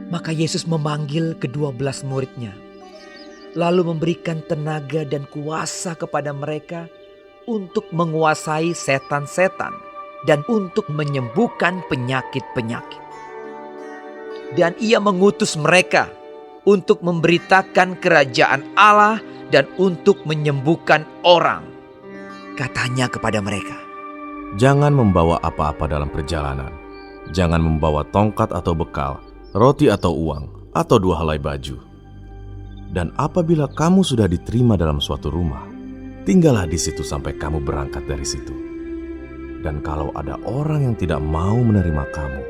Maka Yesus memanggil ke-12 muridnya, lalu memberikan tenaga dan kuasa kepada mereka untuk menguasai setan-setan dan untuk menyembuhkan penyakit-penyakit. Dan ia mengutus mereka untuk memberitakan kerajaan Allah dan untuk menyembuhkan orang. Katanya kepada mereka, "Jangan membawa apa-apa dalam perjalanan. Jangan membawa tongkat atau bekal, roti atau uang, atau 2 helai baju. Dan apabila kamu sudah diterima dalam suatu rumah, tinggallah di situ sampai kamu berangkat dari situ. Dan kalau ada orang yang tidak mau menerima kamu,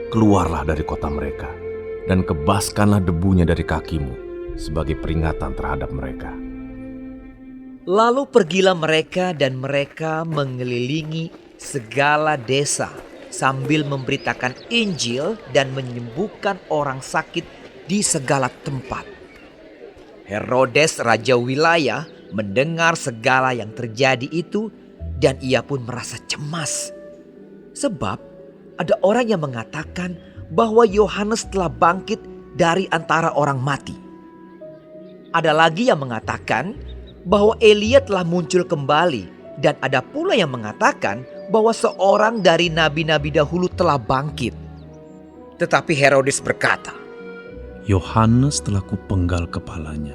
keluarlah dari kota mereka dan kebaskanlah debunya dari kakimu sebagai peringatan terhadap mereka." Lalu pergilah mereka dan mereka mengelilingi segala desa sambil memberitakan Injil dan menyembuhkan orang sakit di segala tempat. Herodes raja wilayah mendengar segala yang terjadi itu dan ia pun merasa cemas. Sebab ada orang yang mengatakan bahwa Yohanes telah bangkit dari antara orang mati. Ada lagi yang mengatakan bahwa Elia telah muncul kembali, dan ada pula yang mengatakan bahwa seorang dari nabi-nabi dahulu telah bangkit. Tetapi Herodes berkata, Yohanes telah kupenggal kepalanya.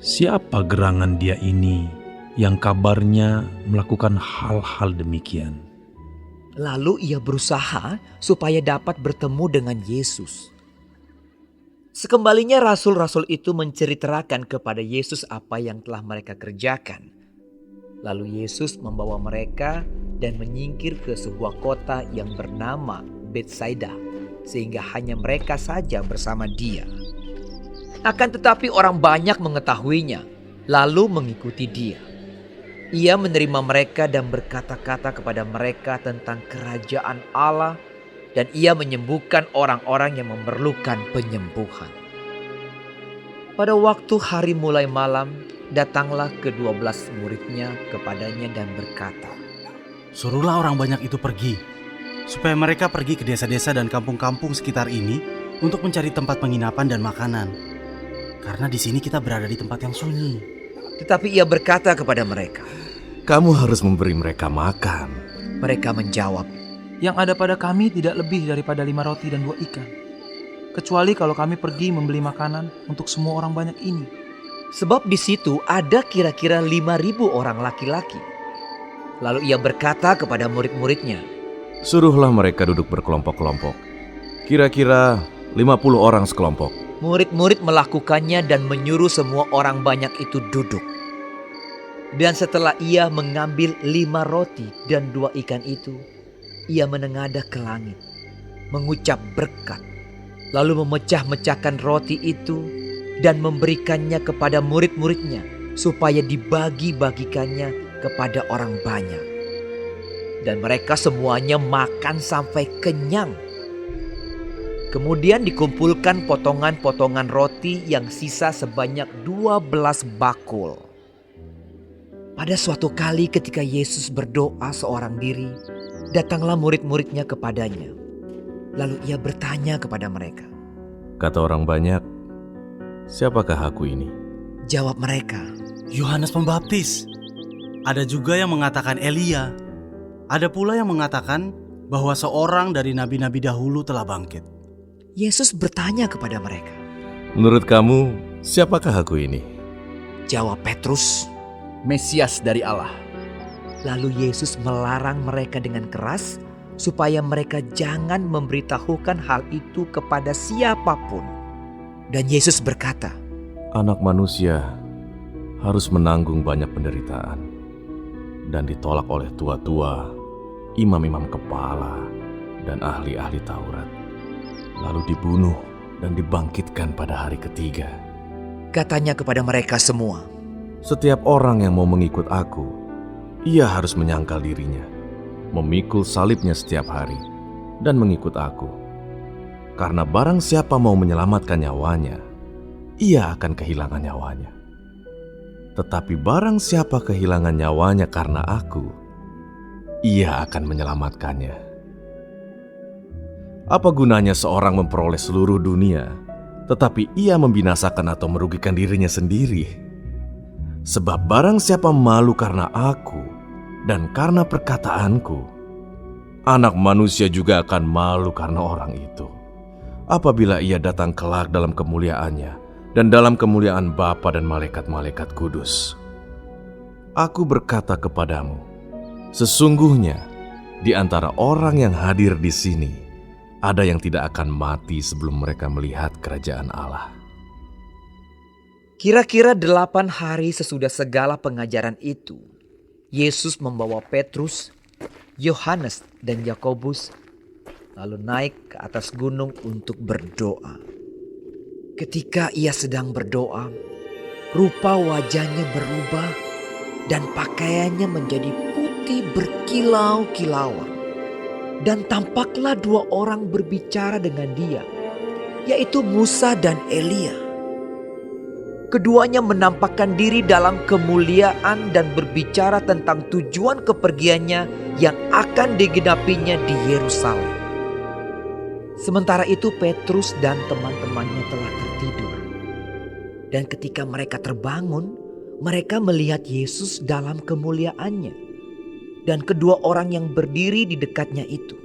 Siapa gerangan dia ini yang kabarnya melakukan hal-hal demikian? Lalu ia berusaha supaya dapat bertemu dengan Yesus. Sekembalinya rasul-rasul itu menceritakan kepada Yesus apa yang telah mereka kerjakan. Lalu Yesus membawa mereka dan menyingkir ke sebuah kota yang bernama Betsaida, sehingga hanya mereka saja bersama dia. Akan tetapi orang banyak mengetahuinya, lalu mengikuti dia. Ia menerima mereka dan berkata-kata kepada mereka tentang kerajaan Allah, dan ia menyembuhkan orang-orang yang memerlukan penyembuhan. Pada waktu hari mulai malam, datanglah ke-12 muridnya kepadanya dan berkata, "Suruhlah orang banyak itu pergi, supaya mereka pergi ke desa-desa dan kampung-kampung sekitar ini untuk mencari tempat penginapan dan makanan. Karena di sini kita berada di tempat yang sunyi." Tetapi ia berkata kepada mereka, "Kamu harus memberi mereka makan." Mereka menjawab, "Yang ada pada kami tidak lebih daripada 5 roti dan 2 ikan. Kecuali kalau kami pergi membeli makanan untuk semua orang banyak ini." sebab di situ ada kira-kira 5.000 orang laki-laki. Lalu ia berkata kepada murid-muridnya, Suruhlah mereka duduk berkelompok-kelompok, kira-kira 50 orang sekelompok. Murid-murid melakukannya dan menyuruh semua orang banyak itu duduk. Dan setelah ia mengambil 5 roti dan 2 ikan itu, ia menengadah ke langit, mengucap berkat, lalu memecah-mecahkan roti itu dan memberikannya kepada murid-muridnya supaya dibagi-bagikannya kepada orang banyak. Dan mereka semuanya makan sampai kenyang. Kemudian dikumpulkan potongan-potongan roti yang sisa sebanyak 12 bakul. Pada suatu kali ketika Yesus berdoa seorang diri, datanglah murid-muridnya kepadanya. Lalu ia bertanya kepada mereka. Kata orang banyak, siapakah aku ini? Jawab mereka, "Yohanes Pembaptis." Ada juga yang mengatakan Elia. Ada pula yang mengatakan bahwa seorang dari nabi-nabi dahulu telah bangkit. Yesus bertanya kepada mereka. Menurut kamu, siapakah aku ini? Jawab Petrus. Mesias dari Allah. Lalu Yesus melarang mereka dengan keras supaya mereka jangan memberitahukan hal itu kepada siapapun. Dan Yesus berkata, Anak manusia harus menanggung banyak penderitaan dan ditolak oleh tua-tua, imam-imam kepala, dan ahli-ahli Taurat, lalu dibunuh dan dibangkitkan pada hari ketiga. Katanya kepada mereka semua, Setiap orang yang mau mengikut aku, ia harus menyangkal dirinya, memikul salibnya setiap hari, dan mengikut aku. Karena barang siapa mau menyelamatkan nyawanya, ia akan kehilangan nyawanya. Tetapi barang siapa kehilangan nyawanya karena aku, ia akan menyelamatkannya. Apa gunanya seorang memperoleh seluruh dunia, tetapi ia membinasakan atau merugikan dirinya sendiri? Sebab barang siapa malu karena aku dan karena perkataanku, Anak Manusia juga akan malu karena orang itu, apabila ia datang kelak dalam kemuliaannya dan dalam kemuliaan Bapa dan malaikat-malaikat kudus. Aku berkata kepadamu, sesungguhnya di antara orang yang hadir di sini, ada yang tidak akan mati sebelum mereka melihat kerajaan Allah. Kira-kira 8 hari sesudah segala pengajaran itu, Yesus membawa Petrus, Yohanes, dan Yakobus lalu naik ke atas gunung untuk berdoa. Ketika ia sedang berdoa, rupa wajahnya berubah dan pakaiannya menjadi putih berkilau-kilauan. Dan tampaklah 2 orang berbicara dengan dia, yaitu Musa dan Elia. Keduanya menampakkan diri dalam kemuliaan dan berbicara tentang tujuan kepergiannya yang akan digenapinya di Yerusalem. Sementara itu Petrus dan teman-temannya telah tertidur. Dan ketika mereka terbangun, mereka melihat Yesus dalam kemuliaannya dan kedua orang yang berdiri di dekatnya itu.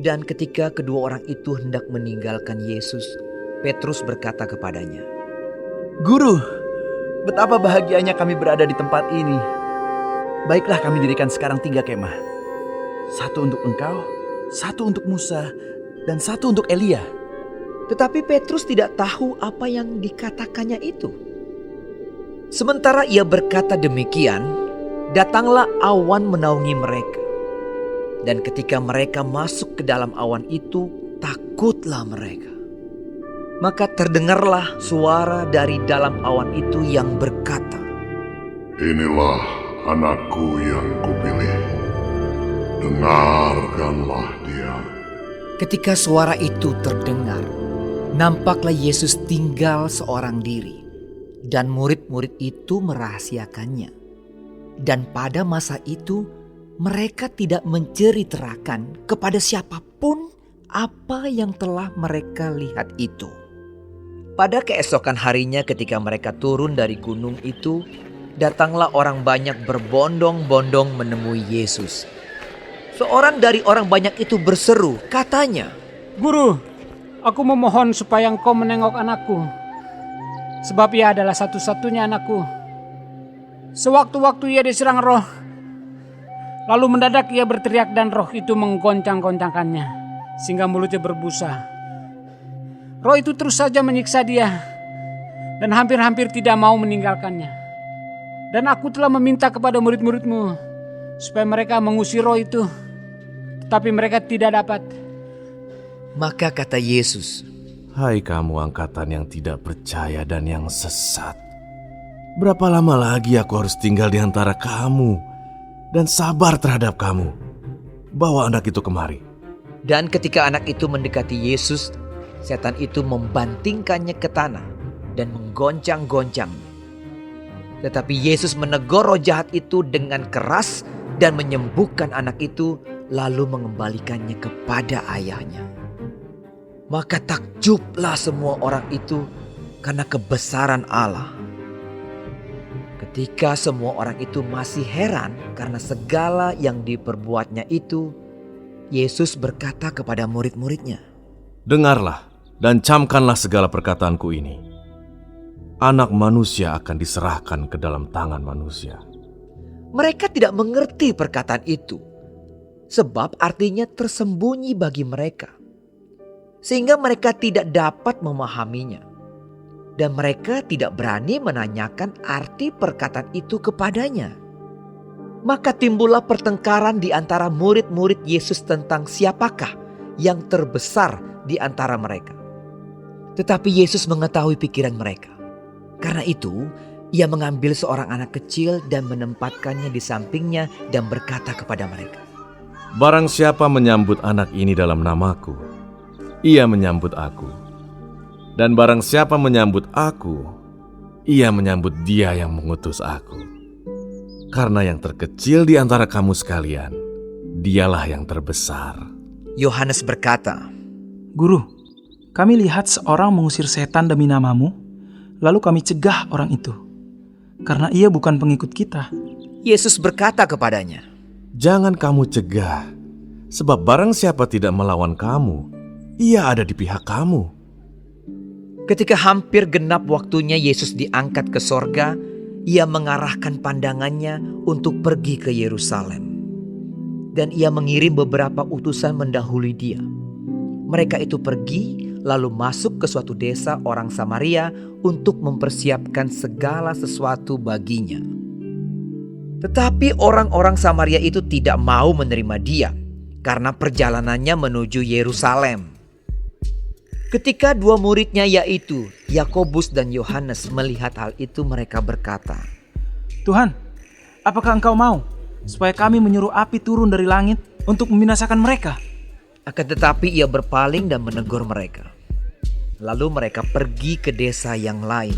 Dan ketika kedua orang itu hendak meninggalkan Yesus, Petrus berkata kepadanya, Guru, betapa bahagianya kami berada di tempat ini. Baiklah, kami dirikan sekarang 3 kemah. 1 untuk engkau, 1 untuk Musa, dan 1 untuk Elia. Tetapi Petrus tidak tahu apa yang dikatakannya itu. Sementara ia berkata demikian, datanglah awan menaungi mereka. Dan ketika mereka masuk ke dalam awan itu, takutlah mereka. Maka terdengarlah suara dari dalam awan itu yang berkata, Inilah anakku yang kupilih, dengarkanlah dia. Ketika suara itu terdengar, nampaklah Yesus tinggal seorang diri, dan murid-murid itu merahasiakannya. Dan pada masa itu mereka tidak menceritakan kepada siapapun apa yang telah mereka lihat itu. Pada keesokan harinya ketika mereka turun dari gunung itu, datanglah orang banyak berbondong-bondong menemui Yesus. Seorang dari orang banyak itu berseru, katanya, Guru, aku memohon supaya engkau menengok anakku, sebab ia adalah satu-satunya anakku. Sewaktu-waktu ia diserang roh, lalu mendadak ia berteriak dan roh itu menggoncang-goncangkannya, sehingga mulutnya berbusa. Roh itu terus saja menyiksa dia, dan hampir-hampir tidak mau meninggalkannya. Dan aku telah meminta kepada murid-muridmu, supaya mereka mengusir roh itu, tetapi mereka tidak dapat. Maka kata Yesus, Hai kamu angkatan yang tidak percaya dan yang sesat. Berapa lama lagi aku harus tinggal di antara kamu dan sabar terhadap kamu? Bawa anak itu kemari. Dan ketika anak itu mendekati Yesus, setan itu membantingkannya ke tanah dan menggoncang-goncangnya. Tetapi Yesus menegur roh jahat itu dengan keras dan menyembuhkan anak itu, lalu mengembalikannya kepada ayahnya. Maka takjublah semua orang itu karena kebesaran Allah. Ketika semua orang itu masih heran karena segala yang diperbuatnya itu, Yesus berkata kepada murid-muridnya, Dengarlah dan camkanlah segala perkataanku ini. Anak Manusia akan diserahkan ke dalam tangan manusia. Mereka tidak mengerti perkataan itu, sebab artinya tersembunyi bagi mereka, sehingga mereka tidak dapat memahaminya. Dan mereka tidak berani menanyakan arti perkataan itu kepadanya. Maka timbullah pertengkaran di antara murid-murid Yesus tentang siapakah yang terbesar di antara mereka. Tetapi Yesus mengetahui pikiran mereka. Karena itu, ia mengambil seorang anak kecil dan menempatkannya di sampingnya dan berkata kepada mereka, Barang siapa menyambut anak ini dalam namaku, ia menyambut aku. Dan barang siapa menyambut aku, ia menyambut dia yang mengutus aku. Karena yang terkecil di antara kamu sekalian, dialah yang terbesar. Yohanes berkata, Guru, kami lihat seorang mengusir setan demi namamu, lalu kami cegah orang itu, karena ia bukan pengikut kita. Yesus berkata kepadanya, Jangan kamu cegah, sebab barang siapa tidak melawan kamu, ia ada di pihak kamu. ketika hampir genap waktunya Yesus diangkat ke sorga, ia mengarahkan pandangannya untuk pergi ke Yerusalem. Dan ia mengirim beberapa utusan mendahului dia. Mereka itu pergi lalu masuk ke suatu desa orang Samaria untuk mempersiapkan segala sesuatu baginya. Tetapi orang-orang Samaria itu tidak mau menerima dia karena perjalanannya menuju Yerusalem. Ketika dua muridnya yaitu Yakobus dan Yohanes melihat hal itu, mereka berkata, Tuhan, apakah engkau mau supaya kami menyuruh api turun dari langit untuk membinasakan mereka? Akan tetapi ia berpaling dan menegur mereka. Lalu mereka pergi ke desa yang lain.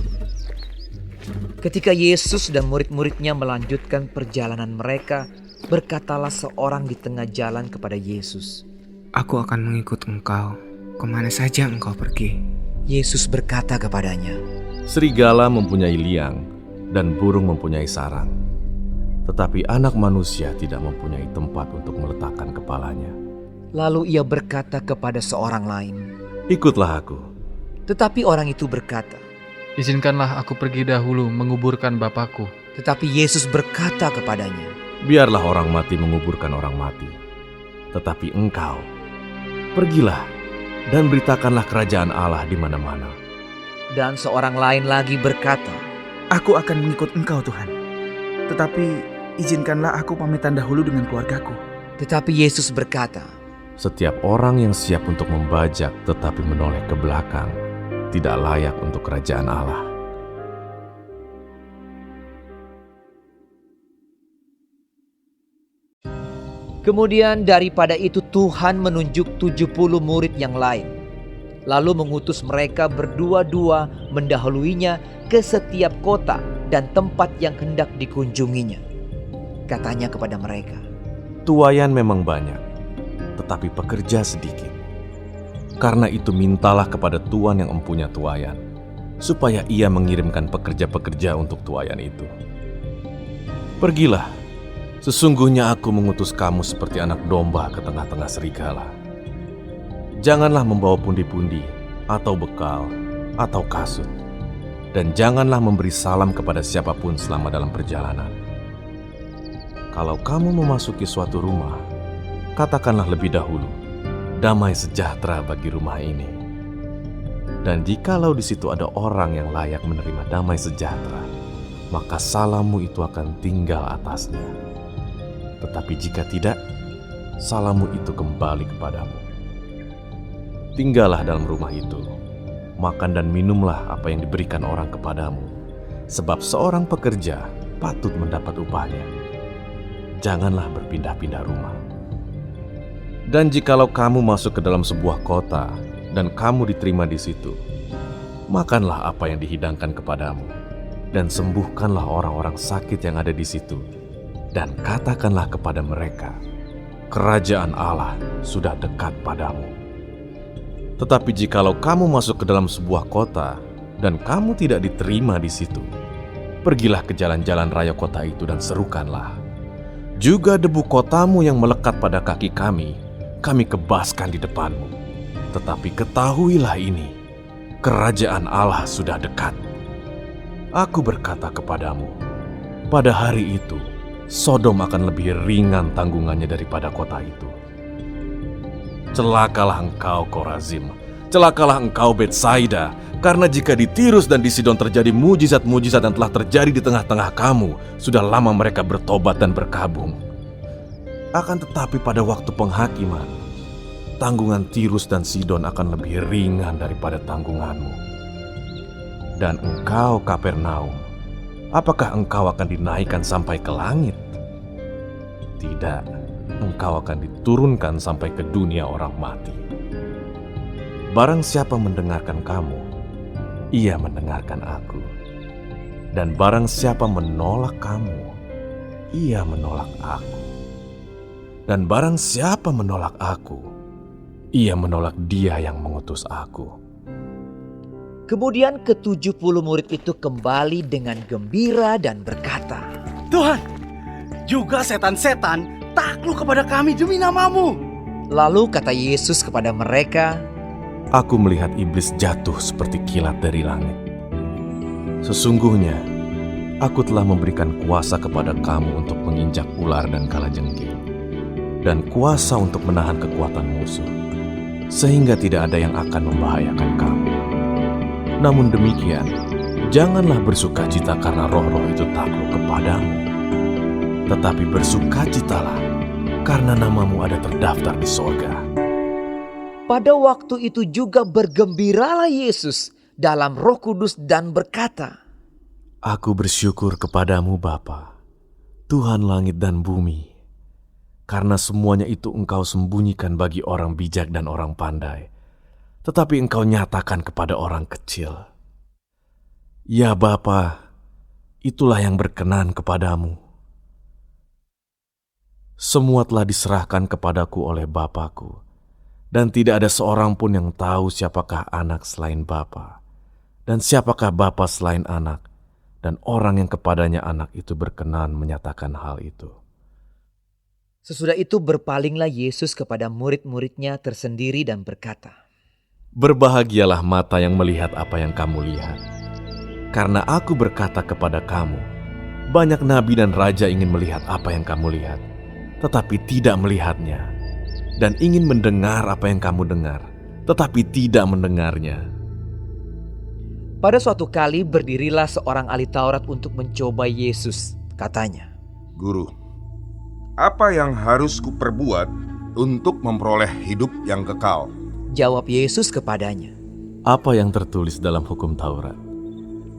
Ketika Yesus dan murid-muridnya melanjutkan perjalanan mereka, berkatalah seorang di tengah jalan kepada Yesus, Aku akan mengikut engkau, kemana saja engkau pergi. Yesus berkata kepadanya, Serigala mempunyai liang dan burung mempunyai sarang, tetapi anak manusia tidak mempunyai tempat untuk meletakkan kepalanya. Lalu ia berkata kepada seorang lain, Ikutlah aku. tetapi orang itu berkata, Izinkanlah aku pergi dahulu menguburkan Bapakku. tetapi Yesus berkata kepadanya, Biarlah orang mati menguburkan orang mati, tetapi engkau, pergilah dan beritakanlah kerajaan Allah di mana-mana. dan seorang lain lagi berkata, Aku akan mengikut engkau Tuhan. Tetapi izinkanlah aku pamitan dahulu dengan keluargaku. tetapi Yesus berkata, Setiap orang yang siap untuk membajak tetapi menoleh ke belakang tidak layak untuk kerajaan Allah. Kemudian daripada itu Tuhan menunjuk 70 murid yang lain, lalu mengutus mereka berdua-dua mendahuluinya ke setiap kota dan tempat yang hendak dikunjunginya. Katanya kepada mereka, Tuayan memang banyak, tetapi pekerja sedikit. Karena itu mintalah kepada Tuan yang empunya tuayan, supaya ia mengirimkan pekerja-pekerja untuk tuayan itu. Pergilah, sesungguhnya aku mengutus kamu seperti anak domba ke tengah-tengah serigala. Janganlah membawa pundi-pundi, atau bekal, atau kasut. Dan janganlah memberi salam kepada siapapun selama dalam perjalanan. Kalau kamu memasuki suatu rumah, katakanlah lebih dahulu, damai sejahtera bagi rumah ini. Dan jikalau di situ ada orang yang layak menerima damai sejahtera, maka salammu itu akan tinggal atasnya. Tetapi jika tidak, salammu itu kembali kepadamu. Tinggallah dalam rumah itu, makan dan minumlah apa yang diberikan orang kepadamu, sebab seorang pekerja patut mendapat upahnya. Janganlah berpindah-pindah rumah. Dan jikalau kamu masuk ke dalam sebuah kota dan kamu diterima di situ, makanlah apa yang dihidangkan kepadamu, dan sembuhkanlah orang-orang sakit yang ada di situ, dan katakanlah kepada mereka, kerajaan Allah sudah dekat padamu. Tetapi jikalau kamu masuk ke dalam sebuah kota dan kamu tidak diterima di situ, pergilah ke jalan-jalan raya kota itu dan serukanlah, juga debu kotamu yang melekat pada kaki kami kebaskan di depanmu. Tetapi ketahuilah ini, kerajaan Allah sudah dekat. Aku berkata kepadamu, pada hari itu, Sodom akan lebih ringan tanggungannya daripada kota itu. Celakalah engkau, Korazim. Celakalah engkau, Betsaida. Karena jika di Tirus dan di Sidon terjadi mujizat-mujizat yang telah terjadi di tengah-tengah kamu, sudah lama mereka bertobat dan berkabung. Akan tetapi pada waktu penghakiman, tanggungan Tirus dan Sidon akan lebih ringan daripada tanggunganmu. Dan engkau, Kapernaum, apakah engkau akan dinaikkan sampai ke langit? Tidak, engkau akan diturunkan sampai ke dunia orang mati. Barang siapa mendengarkan kamu, ia mendengarkan aku. Dan barang siapa menolak kamu, ia menolak aku. Dan barang siapa menolak aku, ia menolak Dia yang mengutus aku. Kemudian ke-70 murid itu kembali dengan gembira dan berkata, Tuhan, juga setan-setan takluk kepada kami demi nama-Mu. Lalu kata Yesus kepada mereka, Aku melihat iblis jatuh seperti kilat dari langit. Sesungguhnya, aku telah memberikan kuasa kepada kamu untuk menginjak ular dan kalajengking, dan kuasa untuk menahan kekuatan musuh, sehingga tidak ada yang akan membahayakan kamu. Namun demikian, janganlah bersukacita karena roh-roh itu takluk kepadamu, tetapi bersukacitalah karena namamu ada terdaftar di sorga. pada waktu itu juga bergembiralah Yesus dalam Roh Kudus dan berkata, Aku bersyukur kepadamu Bapa, Tuhan langit dan bumi, karena semuanya itu Engkau sembunyikan bagi orang bijak dan orang pandai, tetapi Engkau nyatakan kepada orang kecil. Ya Bapa, itulah yang berkenan kepadamu. Semua telah diserahkan kepadaku oleh Bapakku, dan tidak ada seorang pun yang tahu siapakah anak selain Bapa, dan siapakah Bapa selain anak, dan orang yang kepadanya anak itu berkenan menyatakan hal itu. Sesudah itu berpalinglah Yesus kepada murid-muridnya tersendiri dan berkata, Berbahagialah mata yang melihat apa yang kamu lihat. Karena aku berkata kepada kamu, banyak nabi dan raja ingin melihat apa yang kamu lihat, tetapi tidak melihatnya, dan ingin mendengar apa yang kamu dengar, tetapi tidak mendengarnya. Pada suatu kali berdirilah seorang ahli Taurat untuk mencoba Yesus. Katanya, Guru, apa yang harus kuperbuat untuk memperoleh hidup yang kekal? Jawab Yesus kepadanya, Apa yang tertulis dalam hukum Taurat?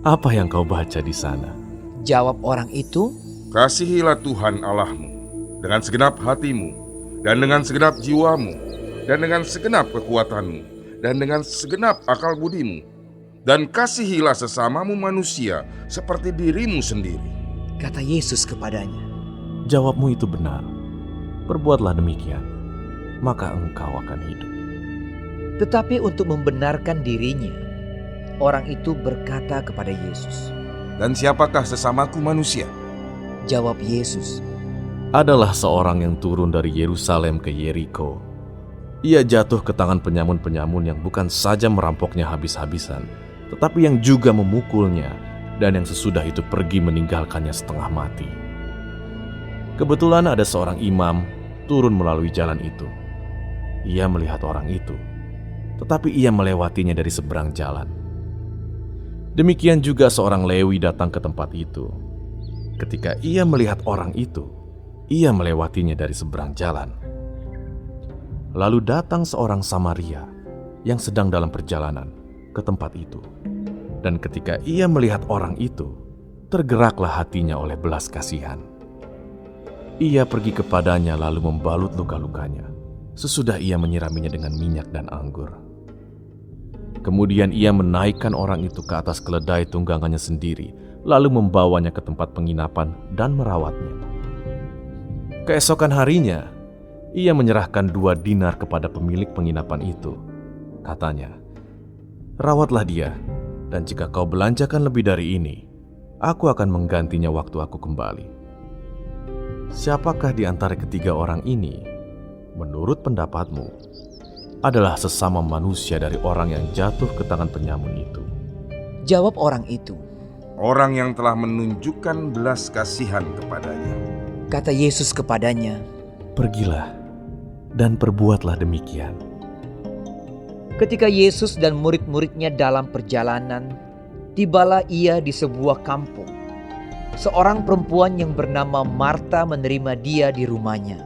Apa yang kau baca di sana? Jawab orang itu, Kasihilah Tuhan Allahmu dengan segenap hatimu, dan dengan segenap jiwamu, dan dengan segenap kekuatanmu, dan dengan segenap akal budimu, dan kasihilah sesamamu manusia seperti dirimu sendiri. Kata Yesus kepadanya, Jawabmu itu benar. Perbuatlah demikian, maka engkau akan hidup. Tetapi untuk membenarkan dirinya, orang itu berkata kepada Yesus, Dan siapakah sesamaku manusia? Jawab Yesus, Adalah seorang yang turun dari Yerusalem ke Yeriko. Ia jatuh ke tangan penyamun-penyamun yang bukan saja merampoknya habis-habisan, tetapi yang juga memukulnya, dan yang sesudah itu pergi meninggalkannya setengah mati. Kebetulan ada seorang imam turun melalui jalan itu. Ia melihat orang itu, tetapi ia melewatinya dari seberang jalan. Demikian juga seorang Lewi datang ke tempat itu. Ketika ia melihat orang itu, ia melewatinya dari seberang jalan. Lalu datang seorang Samaria yang sedang dalam perjalanan ke tempat itu. Dan ketika ia melihat orang itu, tergeraklah hatinya oleh belas kasihan. Ia pergi kepadanya lalu membalut luka-lukanya, sesudah ia menyiraminya dengan minyak dan anggur. Kemudian ia menaikkan orang itu ke atas keledai tunggangannya sendiri, lalu membawanya ke tempat penginapan dan merawatnya. Keesokan harinya, ia menyerahkan 2 dinar kepada pemilik penginapan itu. Katanya, Rawatlah dia, dan jika kau belanjakan lebih dari ini, aku akan menggantinya waktu aku kembali. Siapakah di antara ketiga orang ini, menurut pendapatmu, adalah sesama manusia dari orang yang jatuh ke tangan penyamun itu? Jawab orang itu, Orang yang telah menunjukkan belas kasihan kepadanya. Kata Yesus kepadanya, Pergilah dan perbuatlah demikian. ketika Yesus dan murid-muridnya dalam perjalanan, tibalah ia di sebuah kampung. Seorang perempuan yang bernama Marta menerima dia di rumahnya.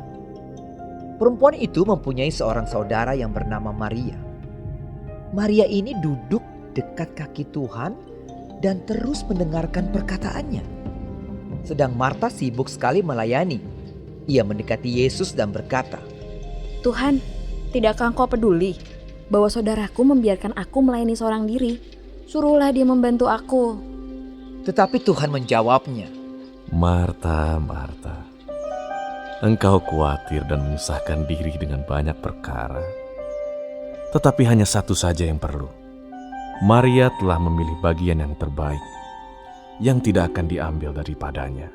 Perempuan itu mempunyai seorang saudara yang bernama Maria. Maria ini duduk dekat kaki Tuhan dan terus mendengarkan perkataannya. Sedang Marta sibuk sekali melayani. Ia mendekati Yesus dan berkata, Tuhan, tidakkah Engkau peduli bahwa saudaraku membiarkan aku melayani seorang diri? Suruhlah dia membantu aku. Tetapi Tuhan menjawabnya, Marta, Marta, engkau khawatir dan menyusahkan diri dengan banyak perkara. Tetapi hanya satu saja yang perlu. Maria telah memilih bagian yang terbaik, yang tidak akan diambil daripadanya.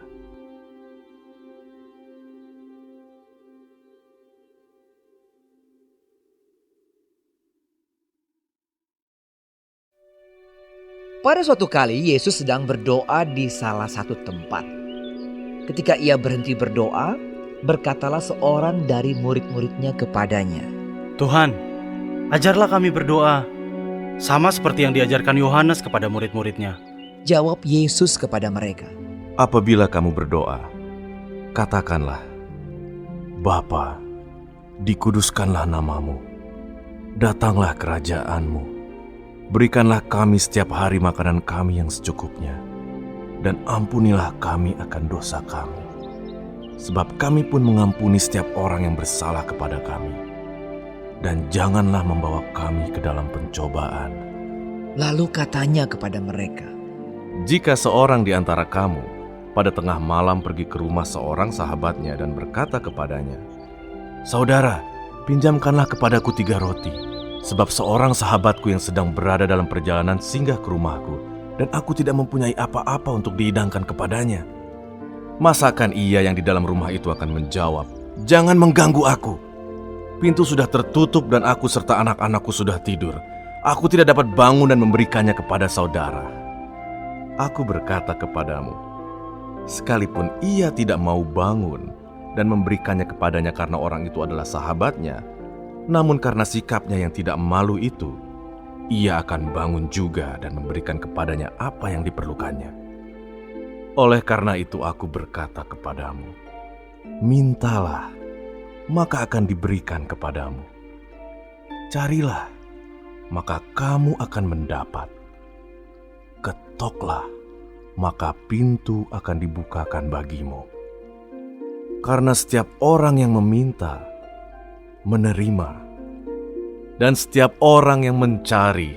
Pada suatu kali Yesus sedang berdoa di salah satu tempat. Ketika ia berhenti berdoa, berkatalah seorang dari murid-muridnya kepadanya, Tuhan, ajarlah kami berdoa, sama seperti yang diajarkan Yohanes kepada murid-muridnya. Jawab Yesus kepada mereka, Apabila kamu berdoa, katakanlah, Bapa, dikuduskanlah namamu, datanglah kerajaanmu. Berikanlah kami setiap hari makanan kami yang secukupnya, dan ampunilah kami akan dosa kami, sebab kami pun mengampuni setiap orang yang bersalah kepada kami. Dan janganlah membawa kami ke dalam pencobaan. Lalu katanya kepada mereka, Jika seorang di antara kamu pada tengah malam pergi ke rumah seorang sahabatnya dan berkata kepadanya, Saudara, pinjamkanlah kepadaku 3 roti, sebab seorang sahabatku yang sedang berada dalam perjalanan singgah ke rumahku, dan aku tidak mempunyai apa-apa untuk dihidangkan kepadanya. Masakan ia yang di dalam rumah itu akan menjawab, Jangan mengganggu aku. Pintu sudah tertutup dan aku serta anak-anakku sudah tidur. Aku tidak dapat bangun dan memberikannya kepada saudara. Aku berkata kepadamu, sekalipun ia tidak mau bangun dan memberikannya kepadanya karena orang itu adalah sahabatnya, namun karena sikapnya yang tidak malu itu, ia akan bangun juga dan memberikan kepadanya apa yang diperlukannya. Oleh karena itu aku berkata kepadamu, mintalah, maka akan diberikan kepadamu. Carilah, maka kamu akan mendapat. Ketoklah, maka pintu akan dibukakan bagimu. Karena setiap orang yang meminta, menerima, dan setiap orang yang mencari,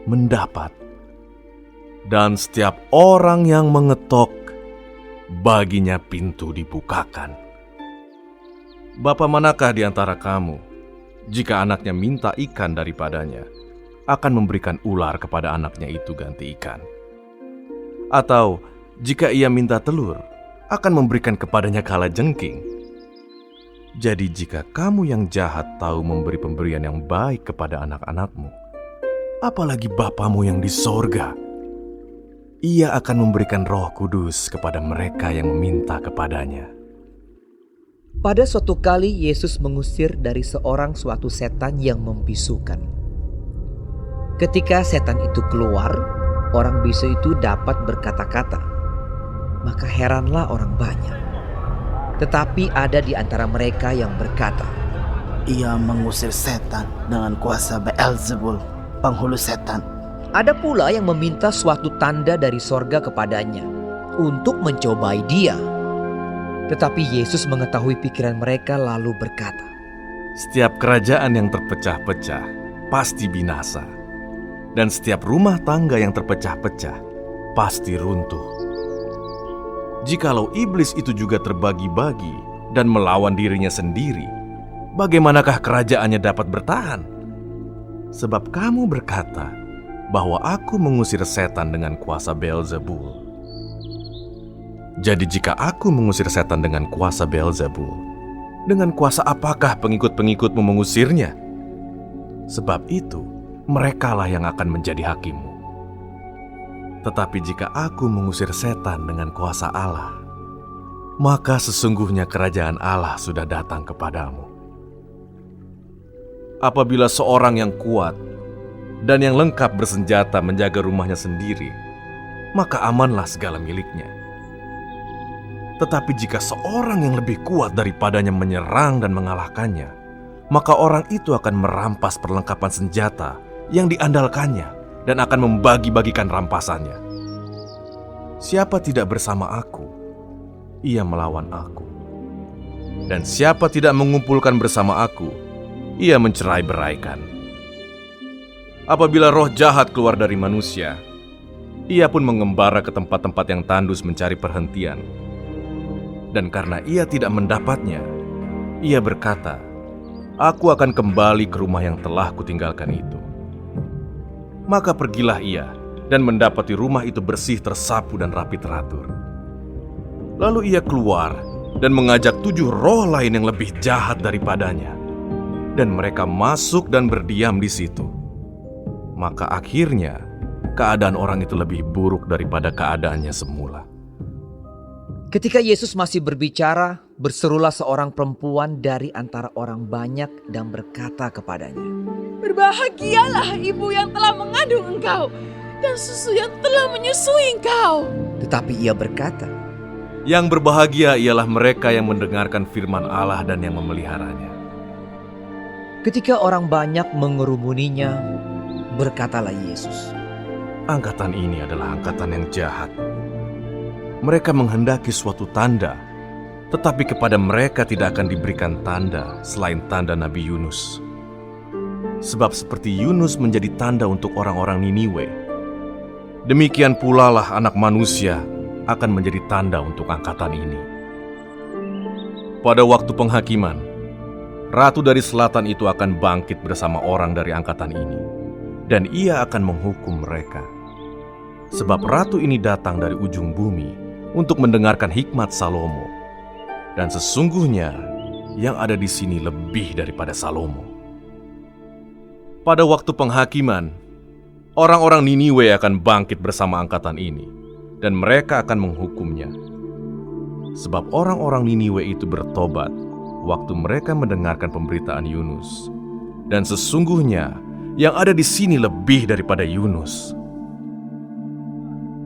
mendapat, dan setiap orang yang mengetok, baginya pintu dibukakan. Bapa manakah di antara kamu, jika anaknya minta ikan daripadanya, akan memberikan ular kepada anaknya itu ganti ikan? Atau jika ia minta telur, akan memberikan kepadanya kalajengking? Jadi jika kamu yang jahat tahu memberi pemberian yang baik kepada anak-anakmu, apalagi Bapamu yang di sorga, ia akan memberikan Roh Kudus kepada mereka yang meminta kepadanya. Pada suatu kali Yesus mengusir dari seorang suatu setan yang membisukan. Ketika setan itu keluar, orang bisu itu dapat berkata-kata. Maka heranlah orang banyak. Tetapi ada di antara mereka yang berkata, Ia mengusir setan dengan kuasa Beelzebul, penghulu setan. Ada pula yang meminta suatu tanda dari sorga kepadanya untuk mencobai dia. Tetapi Yesus mengetahui pikiran mereka lalu berkata, Setiap kerajaan yang terpecah-pecah pasti binasa, dan setiap rumah tangga yang terpecah-pecah pasti runtuh. Jikalau iblis itu juga terbagi-bagi dan melawan dirinya sendiri, bagaimanakah kerajaannya dapat bertahan? Sebab kamu berkata bahwa aku mengusir setan dengan kuasa Beelzebul. Jadi jika aku mengusir setan dengan kuasa Beelzebul, dengan kuasa apakah pengikut-pengikutmu mengusirnya? Sebab itu, merekalah yang akan menjadi hakimmu. Tetapi jika aku mengusir setan dengan kuasa Allah, maka sesungguhnya kerajaan Allah sudah datang kepadamu. Apabila seorang yang kuat dan yang lengkap bersenjata menjaga rumahnya sendiri, maka amanlah segala miliknya. Tetapi jika seorang yang lebih kuat daripadanya menyerang dan mengalahkannya, maka orang itu akan merampas perlengkapan senjata yang diandalkannya dan akan membagi-bagikan rampasannya. Siapa tidak bersama aku, ia melawan aku. Dan siapa tidak mengumpulkan bersama aku, ia mencerai-beraikan. Apabila roh jahat keluar dari manusia, ia pun mengembara ke tempat-tempat yang tandus mencari perhentian. Dan karena ia tidak mendapatnya, ia berkata, aku akan kembali ke rumah yang telah kutinggalkan itu. Maka pergilah ia dan mendapati rumah itu bersih, tersapu, dan rapi teratur. Lalu ia keluar dan mengajak 7 roh lain yang lebih jahat daripadanya. Dan mereka masuk dan berdiam di situ. Maka akhirnya keadaan orang itu lebih buruk daripada keadaannya semula. Ketika Yesus masih berbicara, berserulah seorang perempuan dari antara orang banyak dan berkata kepadanya, "Berbahagialah ibu yang telah mengandung engkau dan susu yang telah menyusui engkau." Tetapi ia berkata, "Yang berbahagia ialah mereka yang mendengarkan firman Allah dan yang memeliharanya." Ketika orang banyak mengerumuninya, berkatalah Yesus, "Angkatan ini adalah angkatan yang jahat. Mereka menghendaki suatu tanda, tetapi kepada mereka tidak akan diberikan tanda selain tanda Nabi Yunus. Sebab seperti Yunus menjadi tanda untuk orang-orang Niniwe, demikian pula lah Anak Manusia akan menjadi tanda untuk angkatan ini. Pada waktu penghakiman, Ratu dari Selatan itu akan bangkit bersama orang dari angkatan ini, dan ia akan menghukum mereka. Sebab Ratu ini datang dari ujung bumi untuk mendengarkan hikmat Salomo, dan sesungguhnya yang ada di sini lebih daripada Salomo." Pada waktu penghakiman, orang-orang Niniwe akan bangkit bersama angkatan ini, dan mereka akan menghukumnya. Sebab orang-orang Niniwe itu bertobat waktu mereka mendengarkan pemberitaan Yunus, dan sesungguhnya yang ada di sini lebih daripada Yunus.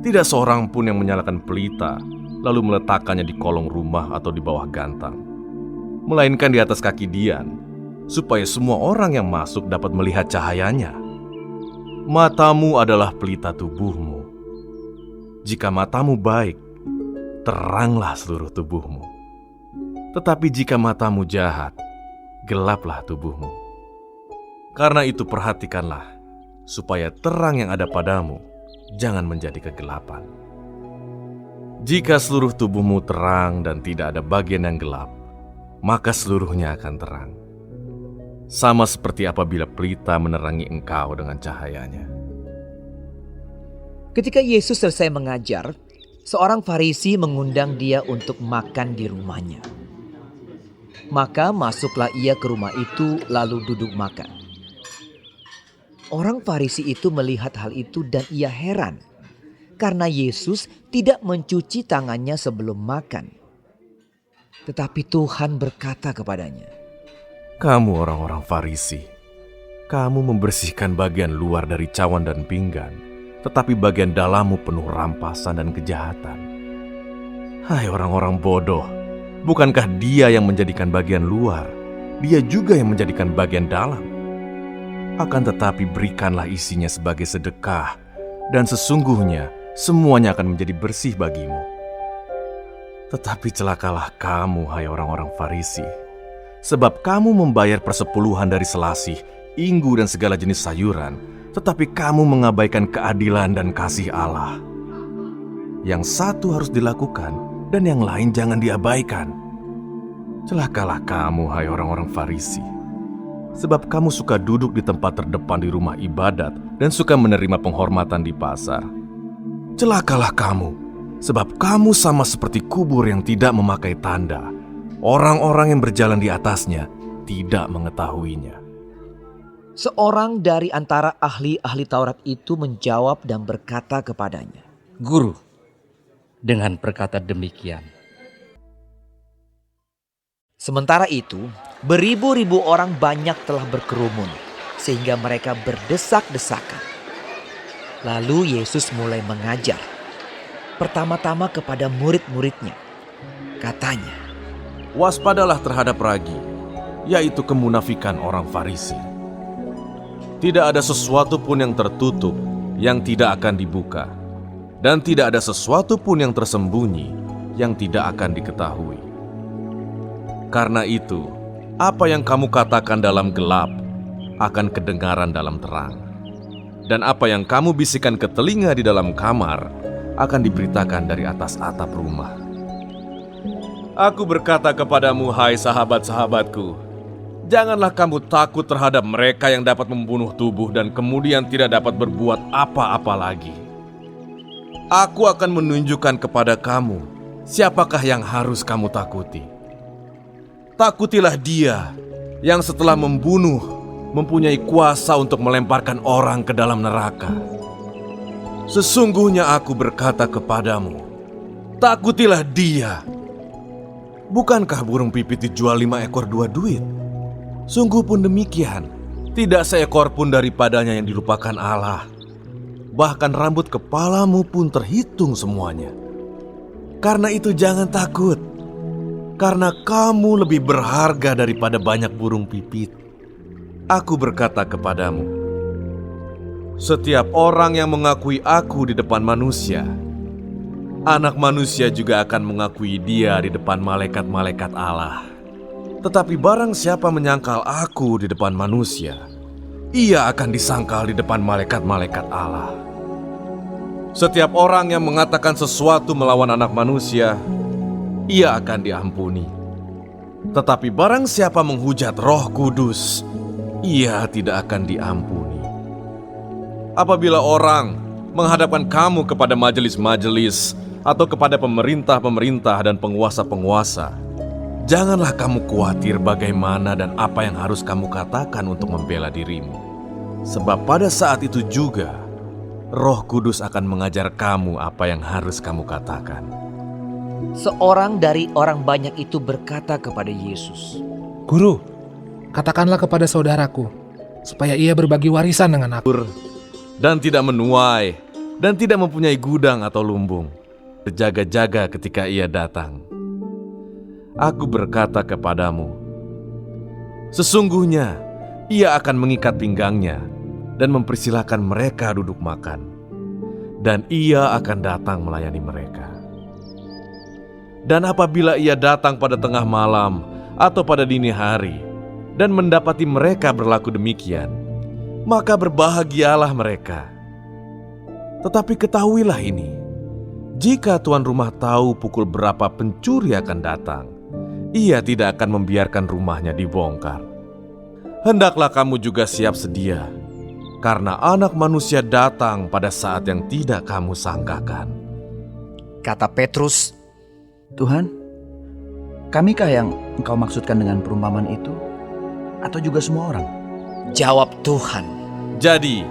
Tidak seorang pun yang menyalakan pelita lalu meletakkannya di kolong rumah atau di bawah gantang, melainkan di atas kaki dian, supaya semua orang yang masuk dapat melihat cahayanya. Matamu adalah pelita tubuhmu. Jika matamu baik, teranglah seluruh tubuhmu. Tetapi jika matamu jahat, gelaplah tubuhmu. Karena itu perhatikanlah, supaya terang yang ada padamu jangan menjadi kegelapan. Jika seluruh tubuhmu terang dan tidak ada bagian yang gelap, maka seluruhnya akan terang. Sama seperti apabila pelita menerangi engkau dengan cahayanya." Ketika Yesus selesai mengajar, seorang Farisi mengundang dia untuk makan di rumahnya. Maka masuklah ia ke rumah itu lalu duduk makan. Orang Farisi itu melihat hal itu dan ia heran, karena Yesus tidak mencuci tangannya sebelum makan. Tetapi Tuhan berkata kepadanya, "Kamu orang-orang Farisi, kamu membersihkan bagian luar dari cawan dan pinggan, tetapi bagian dalammu penuh rampasan dan kejahatan. Hai orang-orang bodoh, bukankah Dia yang menjadikan bagian luar, Dia juga yang menjadikan bagian dalam? Akan tetapi berikanlah isinya sebagai sedekah, dan sesungguhnya semuanya akan menjadi bersih bagimu. Tetapi celakalah kamu, hai orang-orang Farisi, sebab kamu membayar persepuluhan dari selasih, inggu dan segala jenis sayuran, tetapi kamu mengabaikan keadilan dan kasih Allah. Yang satu harus dilakukan, dan yang lain jangan diabaikan. Celakalah kamu, hai orang-orang Farisi, sebab kamu suka duduk di tempat terdepan di rumah ibadat dan suka menerima penghormatan di pasar. Celakalah kamu, sebab kamu sama seperti kubur yang tidak memakai tanda. Orang-orang yang berjalan di atasnya tidak mengetahuinya." Seorang dari antara ahli-ahli Taurat itu menjawab dan berkata kepadanya, "Guru, dengan berkata demikian." Sementara itu, beribu-ribu orang banyak telah berkerumun, sehingga mereka berdesak-desakan. Lalu Yesus mulai mengajar, pertama-tama kepada murid-muridnya. Katanya, "Waspadalah terhadap ragi, yaitu kemunafikan orang Farisi. Tidak ada sesuatu pun yang tertutup yang tidak akan dibuka, dan tidak ada sesuatu pun yang tersembunyi yang tidak akan diketahui. Karena itu, apa yang kamu katakan dalam gelap akan kedengaran dalam terang, dan apa yang kamu bisikan ke telinga di dalam kamar akan diberitakan dari atas atap rumah. Aku berkata kepadamu, hai sahabat-sahabatku, Janganlah kamu takut terhadap mereka yang dapat membunuh tubuh dan kemudian tidak dapat berbuat apa-apa lagi. Aku akan menunjukkan kepada kamu siapakah yang harus kamu takuti. Takutilah Dia yang setelah membunuh mempunyai kuasa untuk melemparkan orang ke dalam neraka. Sesungguhnya aku berkata kepadamu, takutilah Dia. Bukankah burung pipit dijual 5 ekor 2 duit? Sungguh pun demikian, tidak seekor pun daripadanya yang dilupakan Allah. Bahkan rambut kepalamu pun terhitung semuanya. Karena itu jangan takut, karena kamu lebih berharga daripada banyak burung pipit. Aku berkata kepadamu, setiap orang yang mengakui aku di depan manusia, Anak Manusia juga akan mengakui Dia di depan malaikat-malaikat Allah. Tetapi barang siapa menyangkal aku di depan manusia, ia akan disangkal di depan malaikat-malaikat Allah. Setiap orang yang mengatakan sesuatu melawan Anak Manusia, ia akan diampuni. Tetapi barang siapa menghujat Roh Kudus, ia tidak akan diampuni. Apabila orang menghadapkan kamu kepada majelis-majelis atau kepada pemerintah-pemerintah dan penguasa-penguasa, janganlah kamu khawatir bagaimana dan apa yang harus kamu katakan untuk membela dirimu. Sebab pada saat itu juga, Roh Kudus akan mengajar kamu apa yang harus kamu katakan. Seorang dari orang banyak itu berkata kepada Yesus, Guru, katakanlah kepada saudaraku, supaya ia berbagi warisan dengan aku. Dan tidak menuai, dan tidak mempunyai gudang atau lumbung. Berjaga-jaga ketika ia datang. Aku berkata kepadamu, sesungguhnya ia akan mengikat pinggangnya dan mempersilahkan mereka duduk makan, dan ia akan datang melayani mereka. Dan apabila ia datang pada tengah malam atau pada dini hari dan mendapati mereka berlaku demikian, maka berbahagialah mereka. Tetapi ketahuilah ini, jika tuan rumah tahu pukul berapa pencuri akan datang, ia tidak akan membiarkan rumahnya dibongkar. Hendaklah kamu juga siap sedia, karena Anak Manusia datang pada saat yang tidak kamu sangkakan. Kata Petrus, Tuhan, kamikah yang engkau maksudkan dengan perumpamaan itu? Atau juga semua orang? Jawab Tuhan, jadi,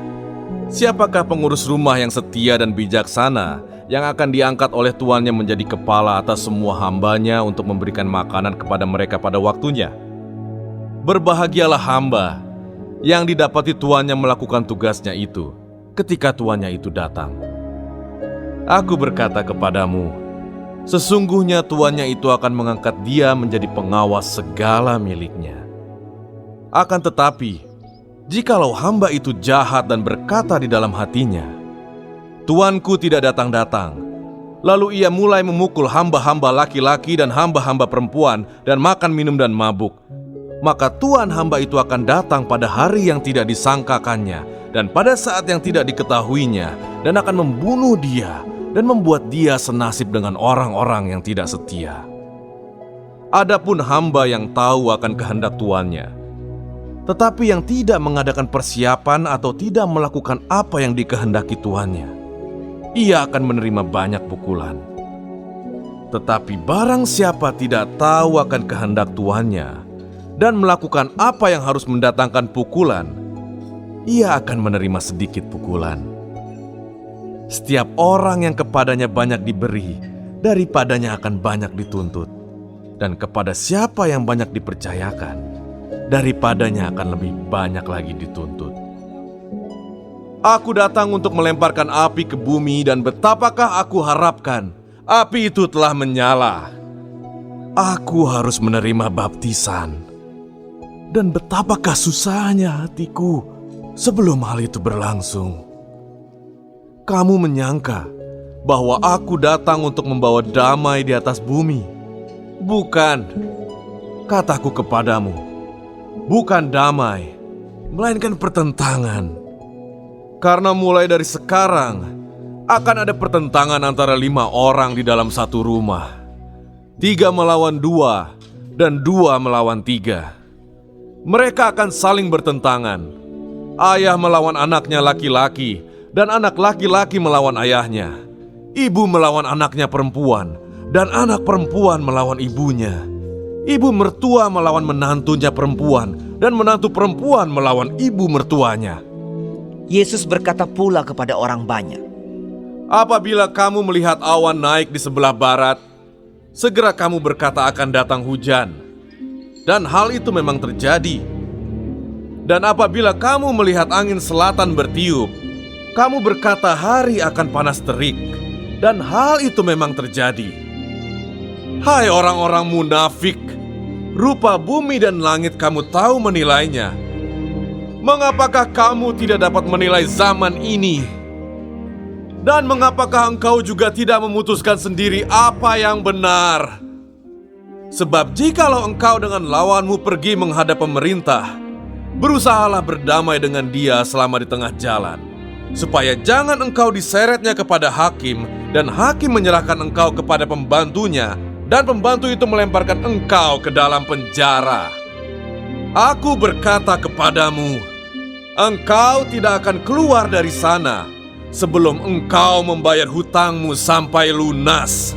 siapakah pengurus rumah yang setia dan bijaksana yang akan diangkat oleh tuannya menjadi kepala atas semua hambanya untuk memberikan makanan kepada mereka pada waktunya? Berbahagialah hamba yang didapati tuannya melakukan tugasnya itu ketika tuannya itu datang. Aku berkata kepadamu, sesungguhnya tuannya itu akan mengangkat dia menjadi pengawas segala miliknya. Akan tetapi, jikalau hamba itu jahat dan berkata di dalam hatinya, Tuanku tidak datang-datang, lalu ia mulai memukul hamba-hamba laki-laki dan hamba-hamba perempuan dan makan minum dan mabuk, maka tuan hamba itu akan datang pada hari yang tidak disangkakannya dan pada saat yang tidak diketahuinya dan akan membunuh dia dan membuat dia senasib dengan orang-orang yang tidak setia. Adapun hamba yang tahu akan kehendak tuannya, tetapi yang tidak mengadakan persiapan atau tidak melakukan apa yang dikehendaki tuannya, ia akan menerima banyak pukulan. Tetapi barang siapa tidak tahu akan kehendak tuannya dan melakukan apa yang harus mendatangkan pukulan, ia akan menerima sedikit pukulan. Setiap orang yang kepadanya banyak diberi, daripadanya akan banyak dituntut. Dan kepada siapa yang banyak dipercayakan, daripadanya akan lebih banyak lagi dituntut. Aku datang untuk melemparkan api ke bumi dan betapakah aku harapkan api itu telah menyala. Aku harus menerima baptisan. Dan betapakah susahnya hatiku sebelum hal itu berlangsung. Kamu menyangka bahwa aku datang untuk membawa damai di atas bumi. Bukan, kataku kepadamu, bukan damai, melainkan pertentangan. Karena mulai dari sekarang akan ada pertentangan antara 5 orang di dalam satu rumah. 3 melawan 2 dan 2 melawan 3. Mereka akan saling bertentangan. Ayah melawan anaknya laki-laki, dan anak laki-laki melawan ayahnya. Ibu melawan anaknya perempuan, dan anak perempuan melawan ibunya. Ibu mertua melawan menantunya perempuan, dan menantu perempuan melawan ibu mertuanya. Yesus berkata pula kepada orang banyak, apabila kamu melihat awan naik di sebelah barat, segera kamu berkata akan datang hujan. Dan hal itu memang terjadi. Dan apabila kamu melihat angin selatan bertiup, kamu berkata hari akan panas terik. Dan hal itu memang terjadi. Hai orang-orang munafik, rupa bumi dan langit kamu tahu menilainya. Mengapakah kamu tidak dapat menilai zaman ini? Dan mengapakah engkau juga tidak memutuskan sendiri apa yang benar? Sebab jikalau engkau dengan lawanmu pergi menghadap pemerintah, berusahalah berdamai dengan dia selama di tengah jalan, supaya jangan engkau diseretnya kepada hakim, dan hakim menyerahkan engkau kepada pembantunya, dan pembantu itu melemparkan engkau ke dalam penjara. Aku berkata kepadamu, engkau tidak akan keluar dari sana sebelum engkau membayar hutangmu sampai lunas.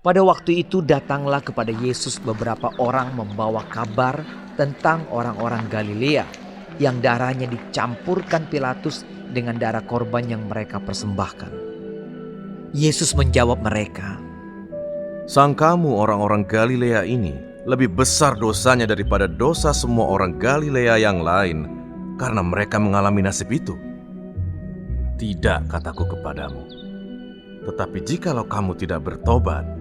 Pada waktu itu datanglah kepada Yesus beberapa orang membawa kabar tentang orang-orang Galilea yang darahnya dicampurkan Pilatus dengan darah korban yang mereka persembahkan. Yesus menjawab mereka, sangkamu orang-orang Galilea ini lebih besar dosanya daripada dosa semua orang Galilea yang lain karena mereka mengalami nasib itu? Tidak, kataku kepadamu. Tetapi jikalau kamu tidak bertobat,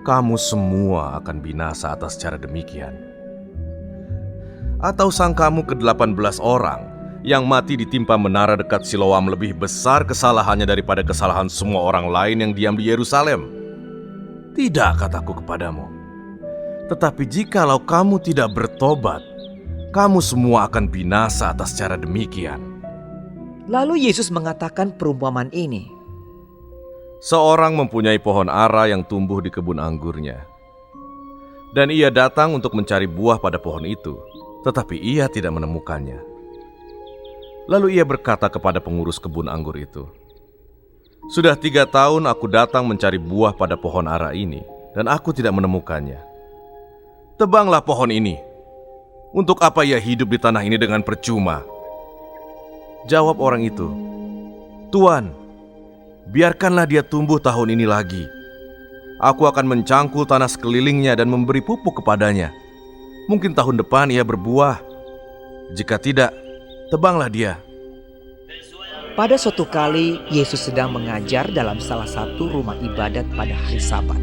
kamu semua akan binasa atas cara demikian. Atau sangkamu ke-18 orang yang mati ditimpa menara dekat Siloam lebih besar kesalahannya daripada kesalahan semua orang lain yang diam di Yerusalem? Tidak, kataku kepadamu. Tetapi jikalau kamu tidak bertobat, kamu semua akan binasa atas cara demikian. Lalu Yesus mengatakan perumpamaan ini. Seorang mempunyai pohon ara yang tumbuh di kebun anggurnya. Dan ia datang untuk mencari buah pada pohon itu, tetapi ia tidak menemukannya. Lalu ia berkata kepada pengurus kebun anggur itu, sudah 3 tahun aku datang mencari buah pada pohon ara ini, dan aku tidak menemukannya. Tebanglah pohon ini. Untuk apa ia hidup di tanah ini dengan percuma? Jawab orang itu, Tuan, biarkanlah dia tumbuh tahun ini lagi. Aku akan mencangkul tanah sekelilingnya dan memberi pupuk kepadanya. Mungkin tahun depan ia berbuah. Jika tidak, tebanglah dia. Pada suatu kali, Yesus sedang mengajar dalam salah satu rumah ibadat pada hari Sabat.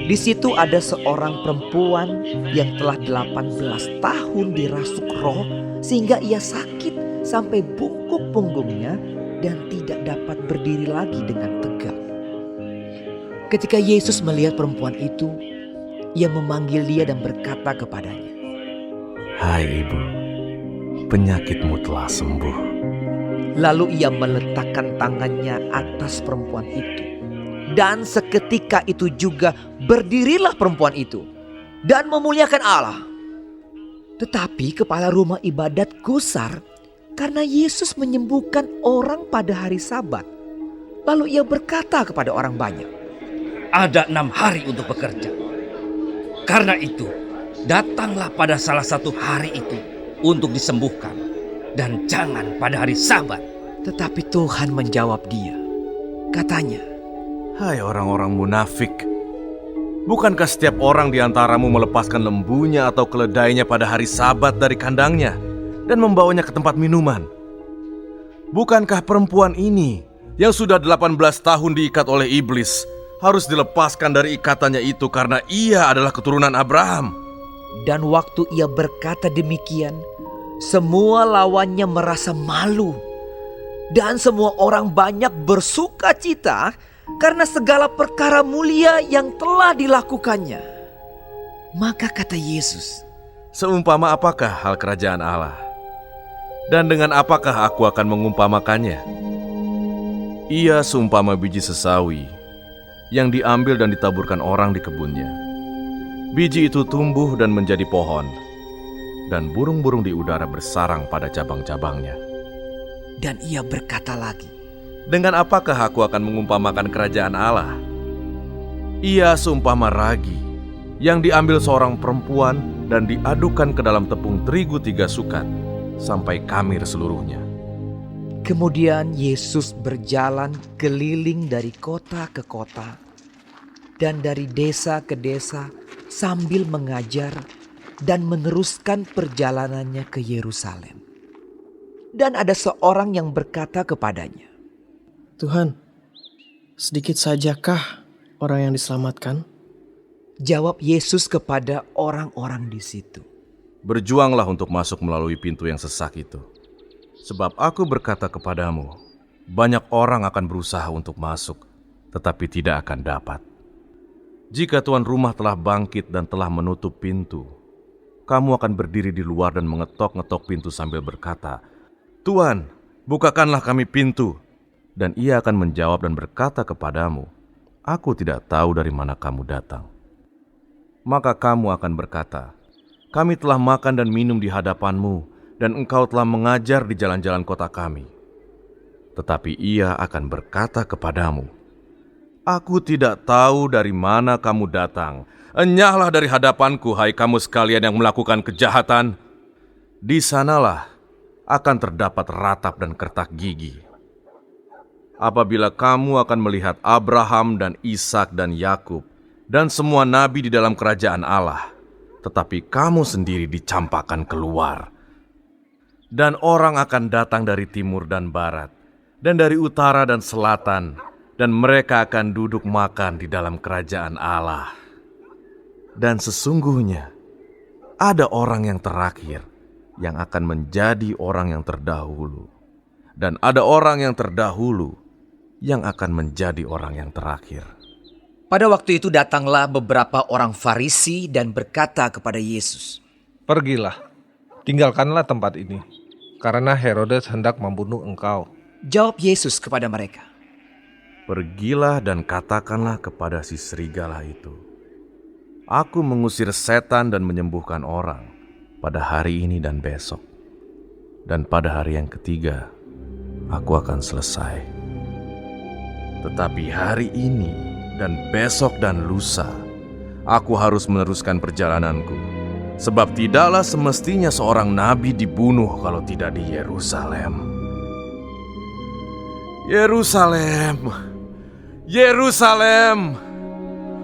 Di situ ada seorang perempuan yang telah 18 tahun dirasuk roh sehingga ia sakit sampai bungkuk punggungnya dan tidak dapat berdiri lagi dengan tegak. Ketika Yesus melihat perempuan itu, ia memanggil dia dan berkata kepadanya, hai ibu, penyakitmu telah sembuh. Lalu ia meletakkan tangannya atas perempuan itu. Dan seketika itu juga berdirilah perempuan itu dan memuliakan Allah. Tetapi kepala rumah ibadat gusar karena Yesus menyembuhkan orang pada hari Sabat. Lalu ia berkata kepada orang banyak, ada 6 hari untuk bekerja. Karena itu, datanglah pada salah satu hari itu untuk disembuhkan, dan jangan pada hari Sabat. Tetapi Tuhan menjawab dia. Katanya, hai orang-orang munafik, bukankah setiap orang di antaramu melepaskan lembunya atau keledainya pada hari Sabat dari kandangnya dan membawanya ke tempat minuman? Bukankah perempuan ini yang sudah 18 tahun diikat oleh iblis harus dilepaskan dari ikatannya itu karena ia adalah keturunan Abraham? Dan waktu ia berkata demikian, semua lawannya merasa malu. Dan semua orang banyak bersuka cita karena segala perkara mulia yang telah dilakukannya. Maka kata Yesus, seumpama apakah hal kerajaan Allah? Dan dengan apakah aku akan mengumpamakannya? Ia seumpama biji sesawi yang diambil dan ditaburkan orang di kebunnya. Biji itu tumbuh dan menjadi pohon, dan burung-burung di udara bersarang pada cabang-cabangnya. Dan ia berkata lagi, dengan apakah aku akan mengumpamakan kerajaan Allah? Ia seumpama ragi yang diambil seorang perempuan dan diadukan ke dalam tepung terigu 3 sukat sampai kamir seluruhnya. kemudian Yesus berjalan keliling dari kota ke kota dan dari desa ke desa sambil mengajar dan meneruskan perjalanannya ke Yerusalem. Dan ada seorang yang berkata kepadanya, Tuhan, sedikit sajakah orang yang diselamatkan? Jawab Yesus kepada orang-orang di situ, berjuanglah untuk masuk melalui pintu yang sesak itu. Sebab aku berkata kepadamu, banyak orang akan berusaha untuk masuk, tetapi tidak akan dapat. Jika tuan rumah telah bangkit dan telah menutup pintu, kamu akan berdiri di luar dan mengetok-ngetok pintu sambil berkata, Tuan, bukakanlah kami pintu. Dan ia akan menjawab dan berkata kepadamu, aku tidak tahu dari mana kamu datang. Maka kamu akan berkata, kami telah makan dan minum di hadapanmu, dan engkau telah mengajar di jalan-jalan kota kami. Tetapi ia akan berkata kepadamu, aku tidak tahu dari mana kamu datang. Enyahlah dari hadapanku, hai kamu sekalian yang melakukan kejahatan. Di sanalah akan terdapat ratap dan kertak gigi. Apabila kamu akan melihat Abraham dan Ishak dan Yakub dan semua nabi di dalam kerajaan Allah, tetapi kamu sendiri dicampakkan keluar. Dan orang akan datang dari timur dan barat, dan dari utara dan selatan, dan mereka akan duduk makan di dalam kerajaan Allah. Dan sesungguhnya ada orang yang terakhir yang akan menjadi orang yang terdahulu, dan ada orang yang terdahulu yang akan menjadi orang yang terakhir. Pada waktu itu datanglah beberapa orang Farisi dan berkata kepada Yesus, Pergilah, tinggalkanlah tempat ini, karena Herodes hendak membunuh engkau. Jawab Yesus kepada mereka, pergilah dan katakanlah kepada si serigala itu, aku mengusir setan dan menyembuhkan orang pada hari ini dan besok. Dan pada hari yang ketiga, aku akan selesai. Tetapi hari ini dan besok dan lusa, aku harus meneruskan perjalananku. Sebab tidaklah semestinya seorang nabi dibunuh kalau tidak di Yerusalem. Yerusalem, Yerusalem,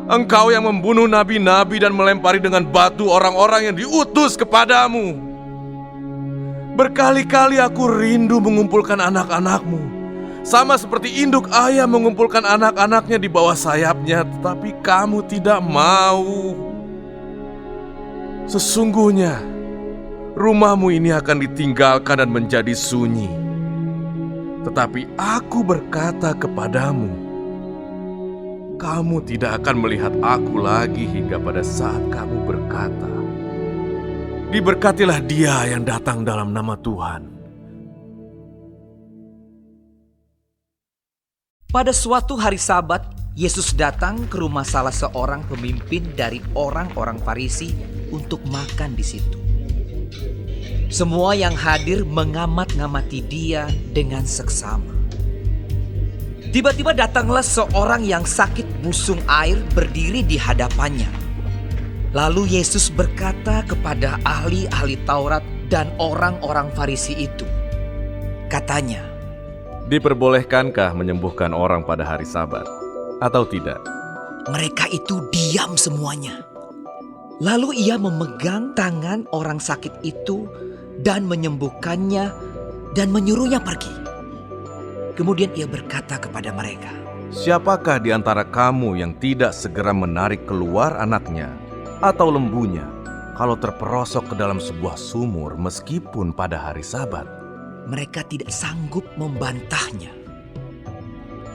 engkau yang membunuh nabi-nabi dan melempari dengan batu orang-orang yang diutus kepadamu. Berkali-kali aku rindu mengumpulkan anak-anakmu, sama seperti induk ayah mengumpulkan anak-anaknya di bawah sayapnya, tetapi kamu tidak mau. Sesungguhnya, rumahmu ini akan ditinggalkan dan menjadi sunyi. Tetapi aku berkata kepadamu, kamu tidak akan melihat aku lagi hingga pada saat kamu berkata, diberkatilah dia yang datang dalam nama Tuhan. pada suatu hari Sabat, Yesus datang ke rumah salah seorang pemimpin dari orang-orang Farisi untuk makan di situ. Semua yang hadir mengamat-ngamati dia dengan seksama. Tiba-tiba datanglah seorang yang sakit busung air berdiri di hadapannya. Lalu Yesus berkata kepada ahli-ahli Taurat dan orang-orang Farisi itu, katanya, diperbolehkankah menyembuhkan orang pada hari Sabat atau tidak? Mereka itu diam semuanya. Lalu ia memegang tangan orang sakit itu dan menyembuhkannya dan menyuruhnya pergi. Kemudian ia berkata kepada mereka, siapakah di antara kamu yang tidak segera menarik keluar anaknya atau lembunya kalau terperosok ke dalam sebuah sumur meskipun pada hari Sabat? Mereka tidak sanggup membantahnya.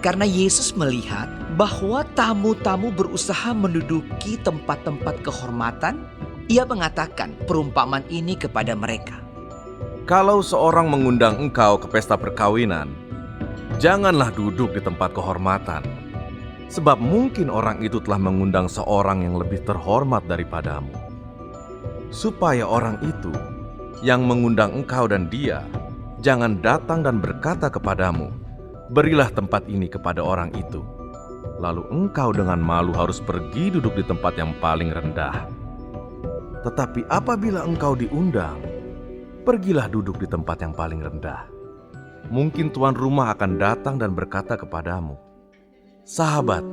Karena Yesus melihat bahwa tamu-tamu berusaha menduduki tempat-tempat kehormatan, ia mengatakan perumpamaan ini kepada mereka. Kalau seorang mengundang engkau ke pesta perkawinan, janganlah duduk di tempat kehormatan. sebab mungkin orang itu telah mengundang seorang yang lebih terhormat daripadamu. Supaya orang itu yang mengundang engkau dan dia jangan datang dan berkata kepadamu, berilah tempat ini kepada orang itu. Lalu engkau dengan malu harus pergi duduk di tempat yang paling rendah. Tetapi apabila engkau diundang, pergilah duduk di tempat yang paling rendah. Mungkin tuan rumah akan datang dan berkata kepadamu, sahabat,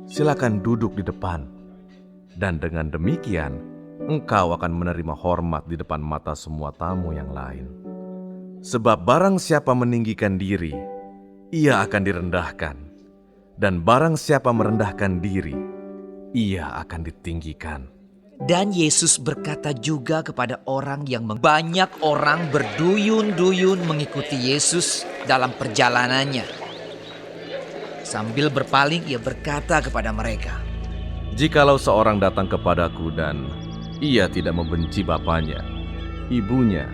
silakan duduk di depan. Dan dengan demikian, engkau akan menerima hormat di depan mata semua tamu yang lain. Sebab barang siapa meninggikan diri, ia akan direndahkan. Dan barang siapa merendahkan diri, ia akan ditinggikan. Dan Yesus berkata juga kepada orang yang banyak orang berduyun-duyun mengikuti Yesus dalam perjalanannya. Sambil berpaling ia berkata kepada mereka, jikalau seorang datang kepadaku dan ia tidak membenci bapaknya, ibunya,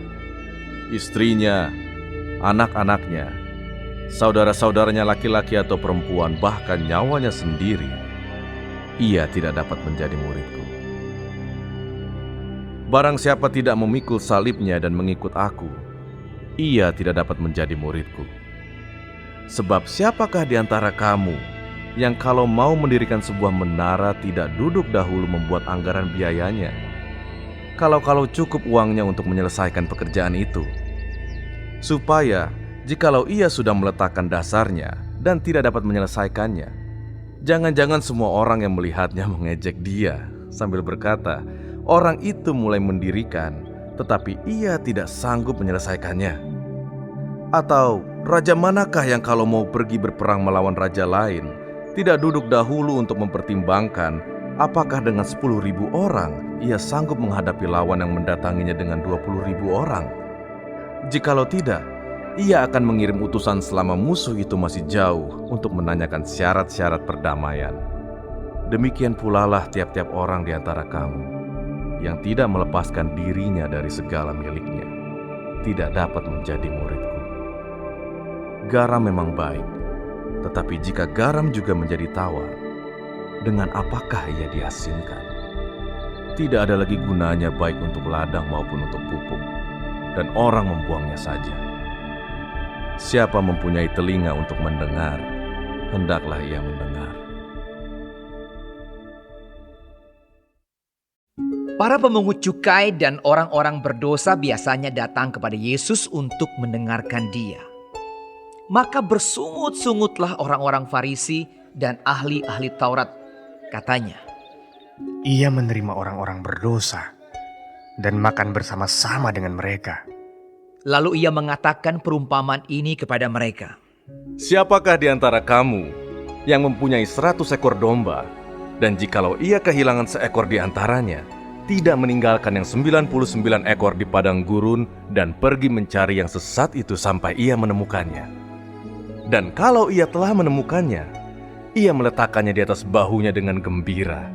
istrinya, anak-anaknya, saudara-saudaranya laki-laki atau perempuan, bahkan nyawanya sendiri, ia tidak dapat menjadi muridku. Barang siapa tidak memikul salibnya dan mengikut aku, ia tidak dapat menjadi muridku. Sebab siapakah di antara kamu yang kalau mau mendirikan sebuah menara tidak duduk dahulu membuat anggaran biayanya? Kalau cukup uangnya untuk menyelesaikan pekerjaan itu. Supaya jikalau ia sudah meletakkan dasarnya dan tidak dapat menyelesaikannya, jangan-jangan semua orang yang melihatnya mengejek dia sambil berkata, orang itu mulai mendirikan, tetapi ia tidak sanggup menyelesaikannya. Atau raja manakah yang kalau mau pergi berperang melawan raja lain, tidak duduk dahulu untuk mempertimbangkan apakah dengan 10.000 orang ia sanggup menghadapi lawan yang mendatanginya dengan 20.000 orang? Jikalau tidak, ia akan mengirim utusan selama musuh itu masih jauh untuk menanyakan syarat-syarat perdamaian. Demikian pula lah tiap-tiap orang di antara kamu yang tidak melepaskan dirinya dari segala miliknya, tidak dapat menjadi muridku. Garam memang baik, tetapi jika garam juga menjadi tawar, dengan apakah ia diasinkan? Tidak ada lagi gunanya baik untuk ladang maupun untuk pupuk, dan orang membuangnya saja. Siapa mempunyai telinga untuk mendengar, hendaklah ia mendengar. Para pemungut cukai dan orang-orang berdosa biasanya datang kepada Yesus untuk mendengarkan dia. Maka bersungut-sungutlah orang-orang Farisi dan ahli-ahli Taurat. Katanya, ia menerima orang-orang berdosa dan makan bersama-sama dengan mereka. Lalu ia mengatakan perumpamaan ini kepada mereka. Siapakah di antara kamu yang mempunyai 100 ekor domba, dan jikalau ia kehilangan seekor di antaranya, tidak meninggalkan yang 99 ekor di padang gurun dan pergi mencari yang sesat itu sampai ia menemukannya? Dan kalau ia telah menemukannya, ia meletakkannya di atas bahunya dengan gembira.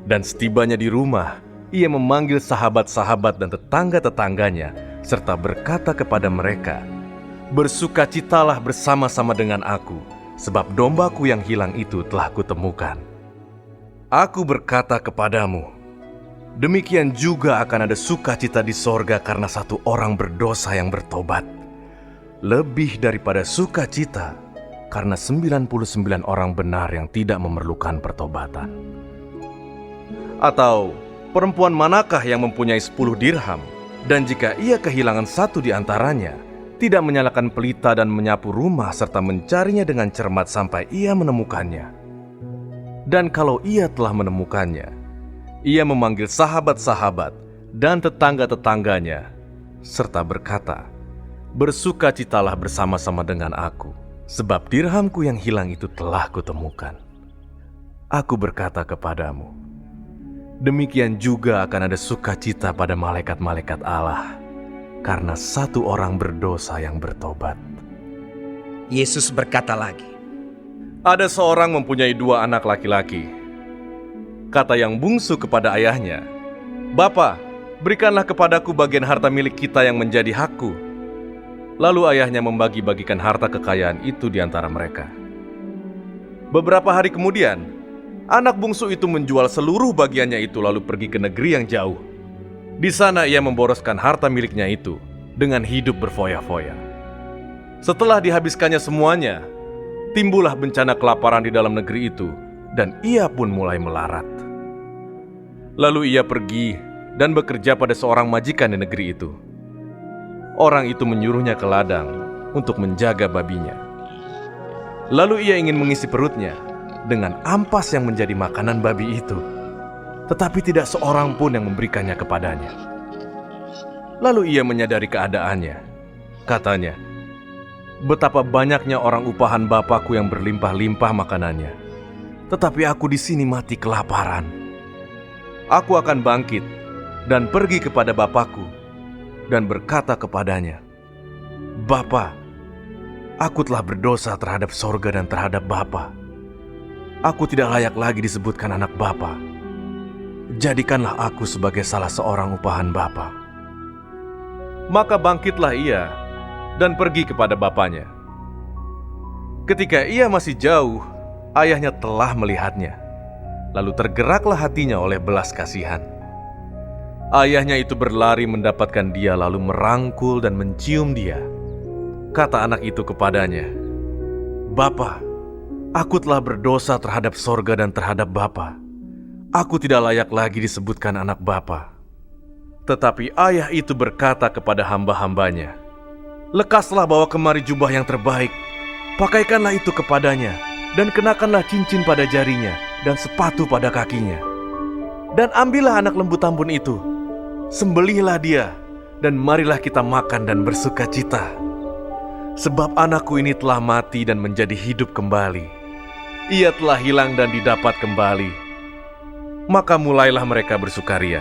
Dan setibanya di rumah, ia memanggil sahabat-sahabat dan tetangga-tetangganya, serta berkata kepada mereka, bersukacitalah bersama-sama dengan aku, sebab dombaku yang hilang itu telah kutemukan. Aku berkata kepadamu, demikian juga akan ada sukacita di sorga karena satu orang berdosa yang bertobat, lebih daripada sukacita karena 99 orang benar yang tidak memerlukan pertobatan. Atau perempuan manakah yang mempunyai 10 dirham, dan jika ia kehilangan satu di antaranya, tidak menyalakan pelita dan menyapu rumah serta mencarinya dengan cermat sampai ia menemukannya? Dan kalau ia telah menemukannya, ia memanggil sahabat-sahabat dan tetangga-tetangganya, serta berkata, bersukacitalah bersama-sama dengan aku, sebab dirhamku yang hilang itu telah kutemukan. Aku berkata kepadamu, demikian juga akan ada sukacita pada malaikat-malaikat Allah, karena satu orang berdosa yang bertobat. Yesus berkata lagi, ada seorang mempunyai 2 anak laki-laki. Kata yang bungsu kepada ayahnya, Bapa, berikanlah kepadaku bagian harta milik kita yang menjadi hakku. Lalu ayahnya membagi-bagikan harta kekayaan itu di antara mereka. Beberapa hari kemudian, anak bungsu itu menjual seluruh bagiannya itu lalu pergi ke negeri yang jauh. Di sana ia memboroskan harta miliknya itu dengan hidup berfoya-foya. Setelah dihabiskannya semuanya, timbullah bencana kelaparan di dalam negeri itu dan ia pun mulai melarat. Lalu ia pergi dan bekerja pada seorang majikan di negeri itu. Orang itu menyuruhnya ke ladang untuk menjaga babinya. Lalu ia ingin mengisi perutnya dengan ampas yang menjadi makanan babi itu. Tetapi tidak seorang pun yang memberikannya kepadanya. Lalu ia menyadari keadaannya. Katanya, betapa banyaknya orang upahan bapakku yang berlimpah-limpah makanannya. Tetapi aku di sini mati kelaparan. Aku akan bangkit dan pergi kepada bapakku dan berkata kepadanya, Bapa, aku telah berdosa terhadap sorga dan terhadap Bapa. Aku tidak layak lagi disebutkan anak Bapa. Jadikanlah aku sebagai salah seorang upahan Bapa. Maka bangkitlah ia dan pergi kepada bapanya. Ketika ia masih jauh, ayahnya telah melihatnya. Lalu tergeraklah hatinya oleh belas kasihan. Ayahnya itu berlari mendapatkan dia lalu merangkul dan mencium dia. Kata anak itu kepadanya, Bapa, aku telah berdosa terhadap sorga dan terhadap Bapa. Aku tidak layak lagi disebutkan anak Bapa. Tetapi ayah itu berkata kepada hamba-hambanya, lekaslah bawa kemari jubah yang terbaik, pakaikanlah itu kepadanya, dan kenakanlah cincin pada jarinya, dan sepatu pada kakinya. Dan ambillah anak lembu tambun itu, sembelihlah dia, dan marilah kita makan dan bersuka cita. Sebab anakku ini telah mati dan menjadi hidup kembali. Ia telah hilang dan didapat kembali. Maka mulailah mereka bersukaria.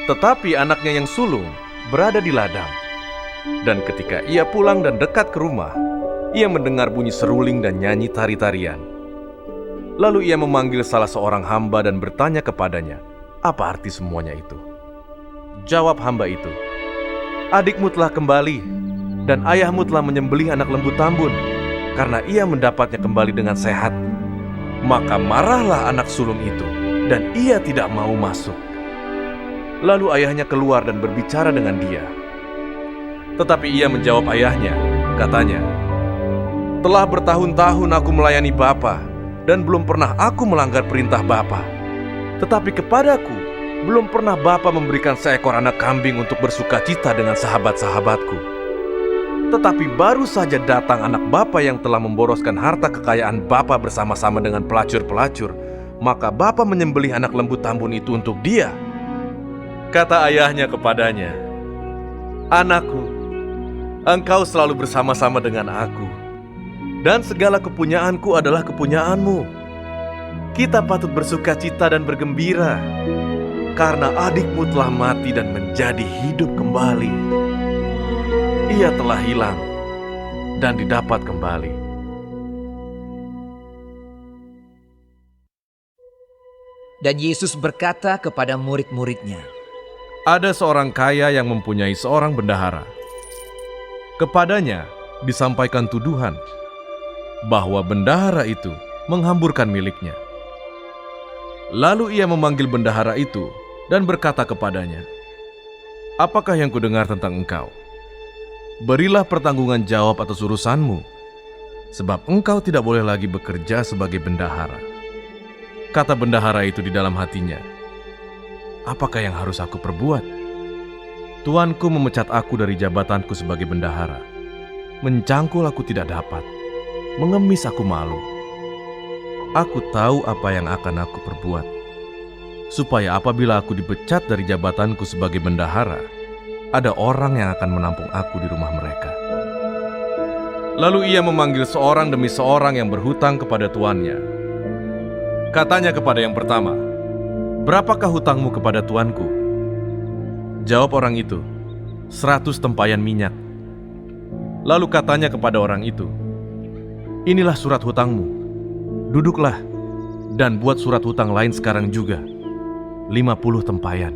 Tetapi anaknya yang sulung berada di ladang. Dan ketika ia pulang dan dekat ke rumah, ia mendengar bunyi seruling dan nyanyi tari-tarian. Lalu ia memanggil salah seorang hamba dan bertanya kepadanya, apa arti semuanya itu? Jawab hamba itu, adikmu telah kembali, dan ayahmu telah menyembelih anak lembu tambun, karena ia mendapatnya kembali dengan sehat. Maka marahlah anak sulung itu, dan ia tidak mau masuk. Lalu ayahnya keluar dan berbicara dengan dia. Tetapi ia menjawab ayahnya, katanya, telah bertahun-tahun aku melayani Bapa, dan belum pernah aku melanggar perintah Bapa. Tetapi kepadaku, belum pernah Bapa memberikan seekor anak kambing untuk bersuka cita dengan sahabat-sahabatku. Tetapi baru saja datang anak Bapa yang telah memboroskan harta kekayaan Bapa bersama-sama dengan pelacur-pelacur, maka Bapa menyembelih anak lembu tambun itu untuk dia. Kata ayahnya kepadanya, anakku, engkau selalu bersama-sama dengan aku, dan segala kepunyaanku adalah kepunyaanmu. Kita patut bersuka cita dan bergembira, karena adikmu telah mati dan menjadi hidup kembali. Ia telah hilang dan didapat kembali. Dan Yesus berkata kepada murid-muridnya, ada seorang kaya yang mempunyai seorang bendahara. Kepadanya disampaikan tuduhan bahwa bendahara itu menghamburkan miliknya. Lalu ia memanggil bendahara itu dan berkata kepadanya, apakah yang kudengar tentang engkau? Berilah pertanggungan jawab atas urusanmu, sebab engkau tidak boleh lagi bekerja sebagai bendahara. Kata bendahara itu di dalam hatinya, apakah yang harus aku perbuat? Tuanku memecat aku dari jabatanku sebagai bendahara. Mencangkul aku tidak dapat, mengemis aku malu. Aku tahu apa yang akan aku perbuat, supaya apabila aku dipecat dari jabatanku sebagai bendahara, ada orang yang akan menampung aku di rumah mereka. Lalu ia memanggil seorang demi seorang yang berhutang kepada tuannya. Katanya kepada yang pertama, berapakah hutangmu kepada tuanku? Jawab orang itu, 100 tempayan minyak. Lalu katanya kepada orang itu, inilah surat hutangmu. Duduklah dan buat surat hutang lain sekarang juga, 50 tempayan.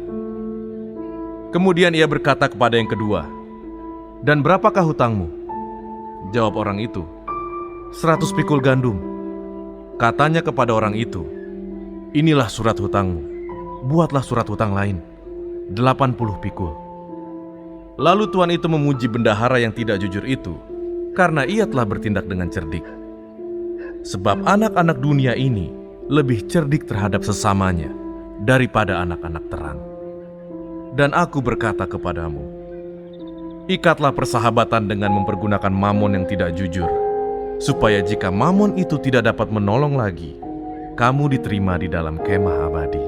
Kemudian ia berkata kepada yang kedua, dan berapakah hutangmu? Jawab orang itu, 100 pikul gandum. Katanya kepada orang itu, inilah surat hutangmu, buatlah surat hutang lain, 80 pikul. Lalu tuan itu memuji bendahara yang tidak jujur itu, karena ia telah bertindak dengan cerdik. Sebab anak-anak dunia ini lebih cerdik terhadap sesamanya daripada anak-anak terang. Dan aku berkata kepadamu, ikatlah persahabatan dengan mempergunakan mamon yang tidak jujur, supaya jika mamon itu tidak dapat menolong lagi, kamu diterima di dalam kemah abadi.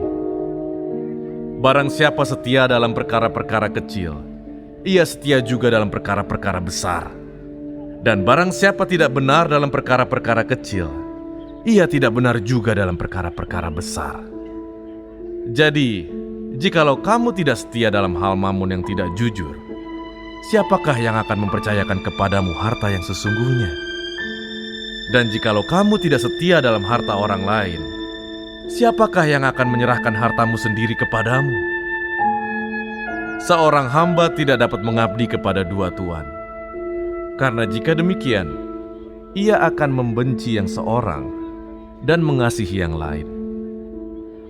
Barang siapa setia dalam perkara-perkara kecil, ia setia juga dalam perkara-perkara besar. Dan barang siapa tidak benar dalam perkara-perkara kecil, ia tidak benar juga dalam perkara-perkara besar. Jadi, jikalau kamu tidak setia dalam hal mamon yang tidak jujur, siapakah yang akan mempercayakan kepadamu harta yang sesungguhnya? Dan jikalau kamu tidak setia dalam harta orang lain, siapakah yang akan menyerahkan hartamu sendiri kepadamu? Seorang hamba tidak dapat mengabdi kepada dua tuan, karena jika demikian, ia akan membenci yang seorang dan mengasihi yang lain.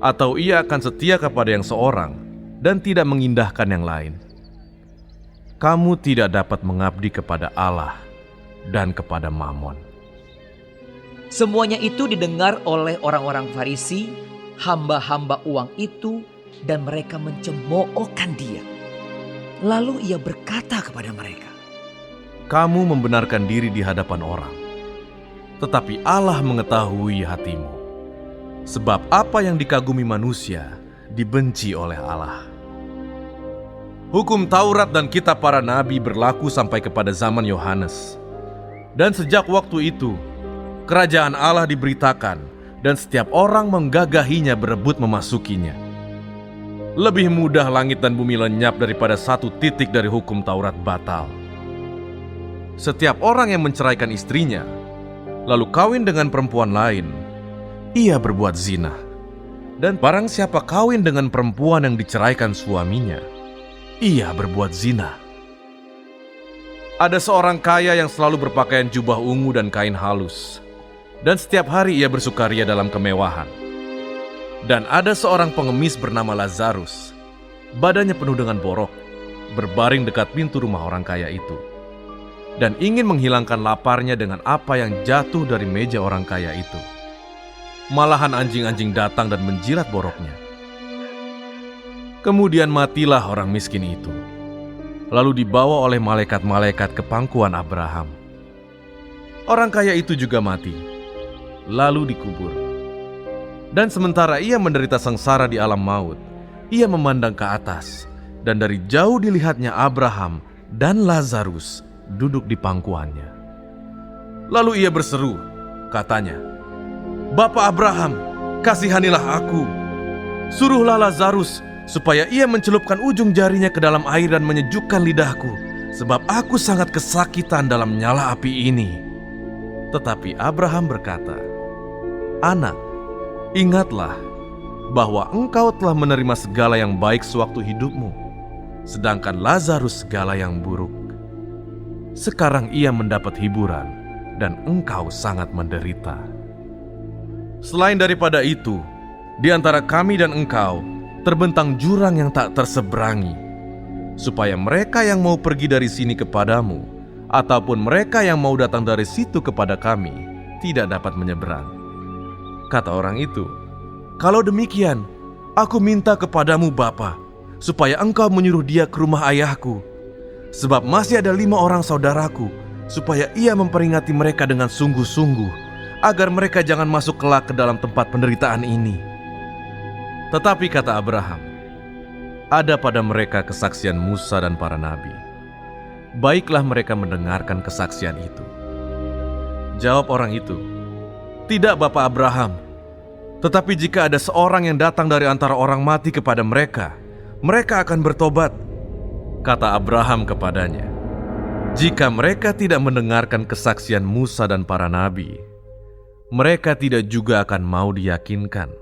Atau ia akan setia kepada yang seorang dan tidak mengindahkan yang lain. Kamu tidak dapat mengabdi kepada Allah dan kepada Mamon. Semuanya itu didengar oleh orang-orang Farisi, hamba-hamba uang itu, dan mereka mencemoohkan dia. Lalu ia berkata kepada mereka, kamu membenarkan diri di hadapan orang, tetapi Allah mengetahui hatimu. Sebab apa yang dikagumi manusia, dibenci oleh Allah. Hukum Taurat dan kitab para nabi berlaku sampai kepada zaman Yohanes. Dan sejak waktu itu, kerajaan Allah diberitakan dan setiap orang menggagahinya berebut memasukinya. Lebih mudah langit dan bumi lenyap daripada satu titik dari hukum Taurat batal. Setiap orang yang menceraikan istrinya, lalu kawin dengan perempuan lain, ia berbuat zina. Dan barang siapa kawin dengan perempuan yang diceraikan suaminya, ia berbuat zina. Ada seorang kaya yang selalu berpakaian jubah ungu dan kain halus, dan setiap hari ia bersukaria dalam kemewahan. Dan ada seorang pengemis bernama Lazarus, badannya penuh dengan borok, berbaring dekat pintu rumah orang kaya itu, dan ingin menghilangkan laparnya dengan apa yang jatuh dari meja orang kaya itu. Malahan anjing-anjing datang dan menjilat boroknya. Kemudian matilah orang miskin itu, lalu dibawa oleh malaikat-malaikat ke pangkuan Abraham. Orang kaya itu juga mati, lalu dikubur. Dan sementara ia menderita sengsara di alam maut, ia memandang ke atas, dan dari jauh dilihatnya Abraham dan Lazarus duduk di pangkuannya. Lalu ia berseru, katanya, Bapa Abraham, kasihanilah aku. Suruhlah Lazarus supaya ia mencelupkan ujung jarinya ke dalam air dan menyejukkan lidahku, sebab aku sangat kesakitan dalam nyala api ini. Tetapi Abraham berkata, Anak, ingatlah bahwa engkau telah menerima segala yang baik sewaktu hidupmu, sedangkan Lazarus segala yang buruk. Sekarang ia mendapat hiburan, dan engkau sangat menderita. Selain daripada itu, di antara kami dan engkau terbentang jurang yang tak terseberangi, supaya mereka yang mau pergi dari sini kepadamu, ataupun mereka yang mau datang dari situ kepada kami, tidak dapat menyeberang. Kata orang itu, kalau demikian, aku minta kepadamu Bapa, supaya engkau menyuruh dia ke rumah ayahku, sebab masih ada 5 orang saudaraku, supaya ia memperingati mereka dengan sungguh-sungguh, agar mereka jangan masuk kelak ke dalam tempat penderitaan ini. Tetapi kata Abraham, ada pada mereka kesaksian Musa dan para nabi. Baiklah mereka mendengarkan kesaksian itu. Jawab orang itu, tidak Bapak Abraham, tetapi jika ada seorang yang datang dari antara orang mati kepada mereka, mereka akan bertobat. Kata Abraham kepadanya, jika mereka tidak mendengarkan kesaksian Musa dan para nabi, mereka tidak juga akan mau diyakinkan,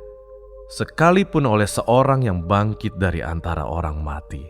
sekalipun oleh seorang yang bangkit dari antara orang mati.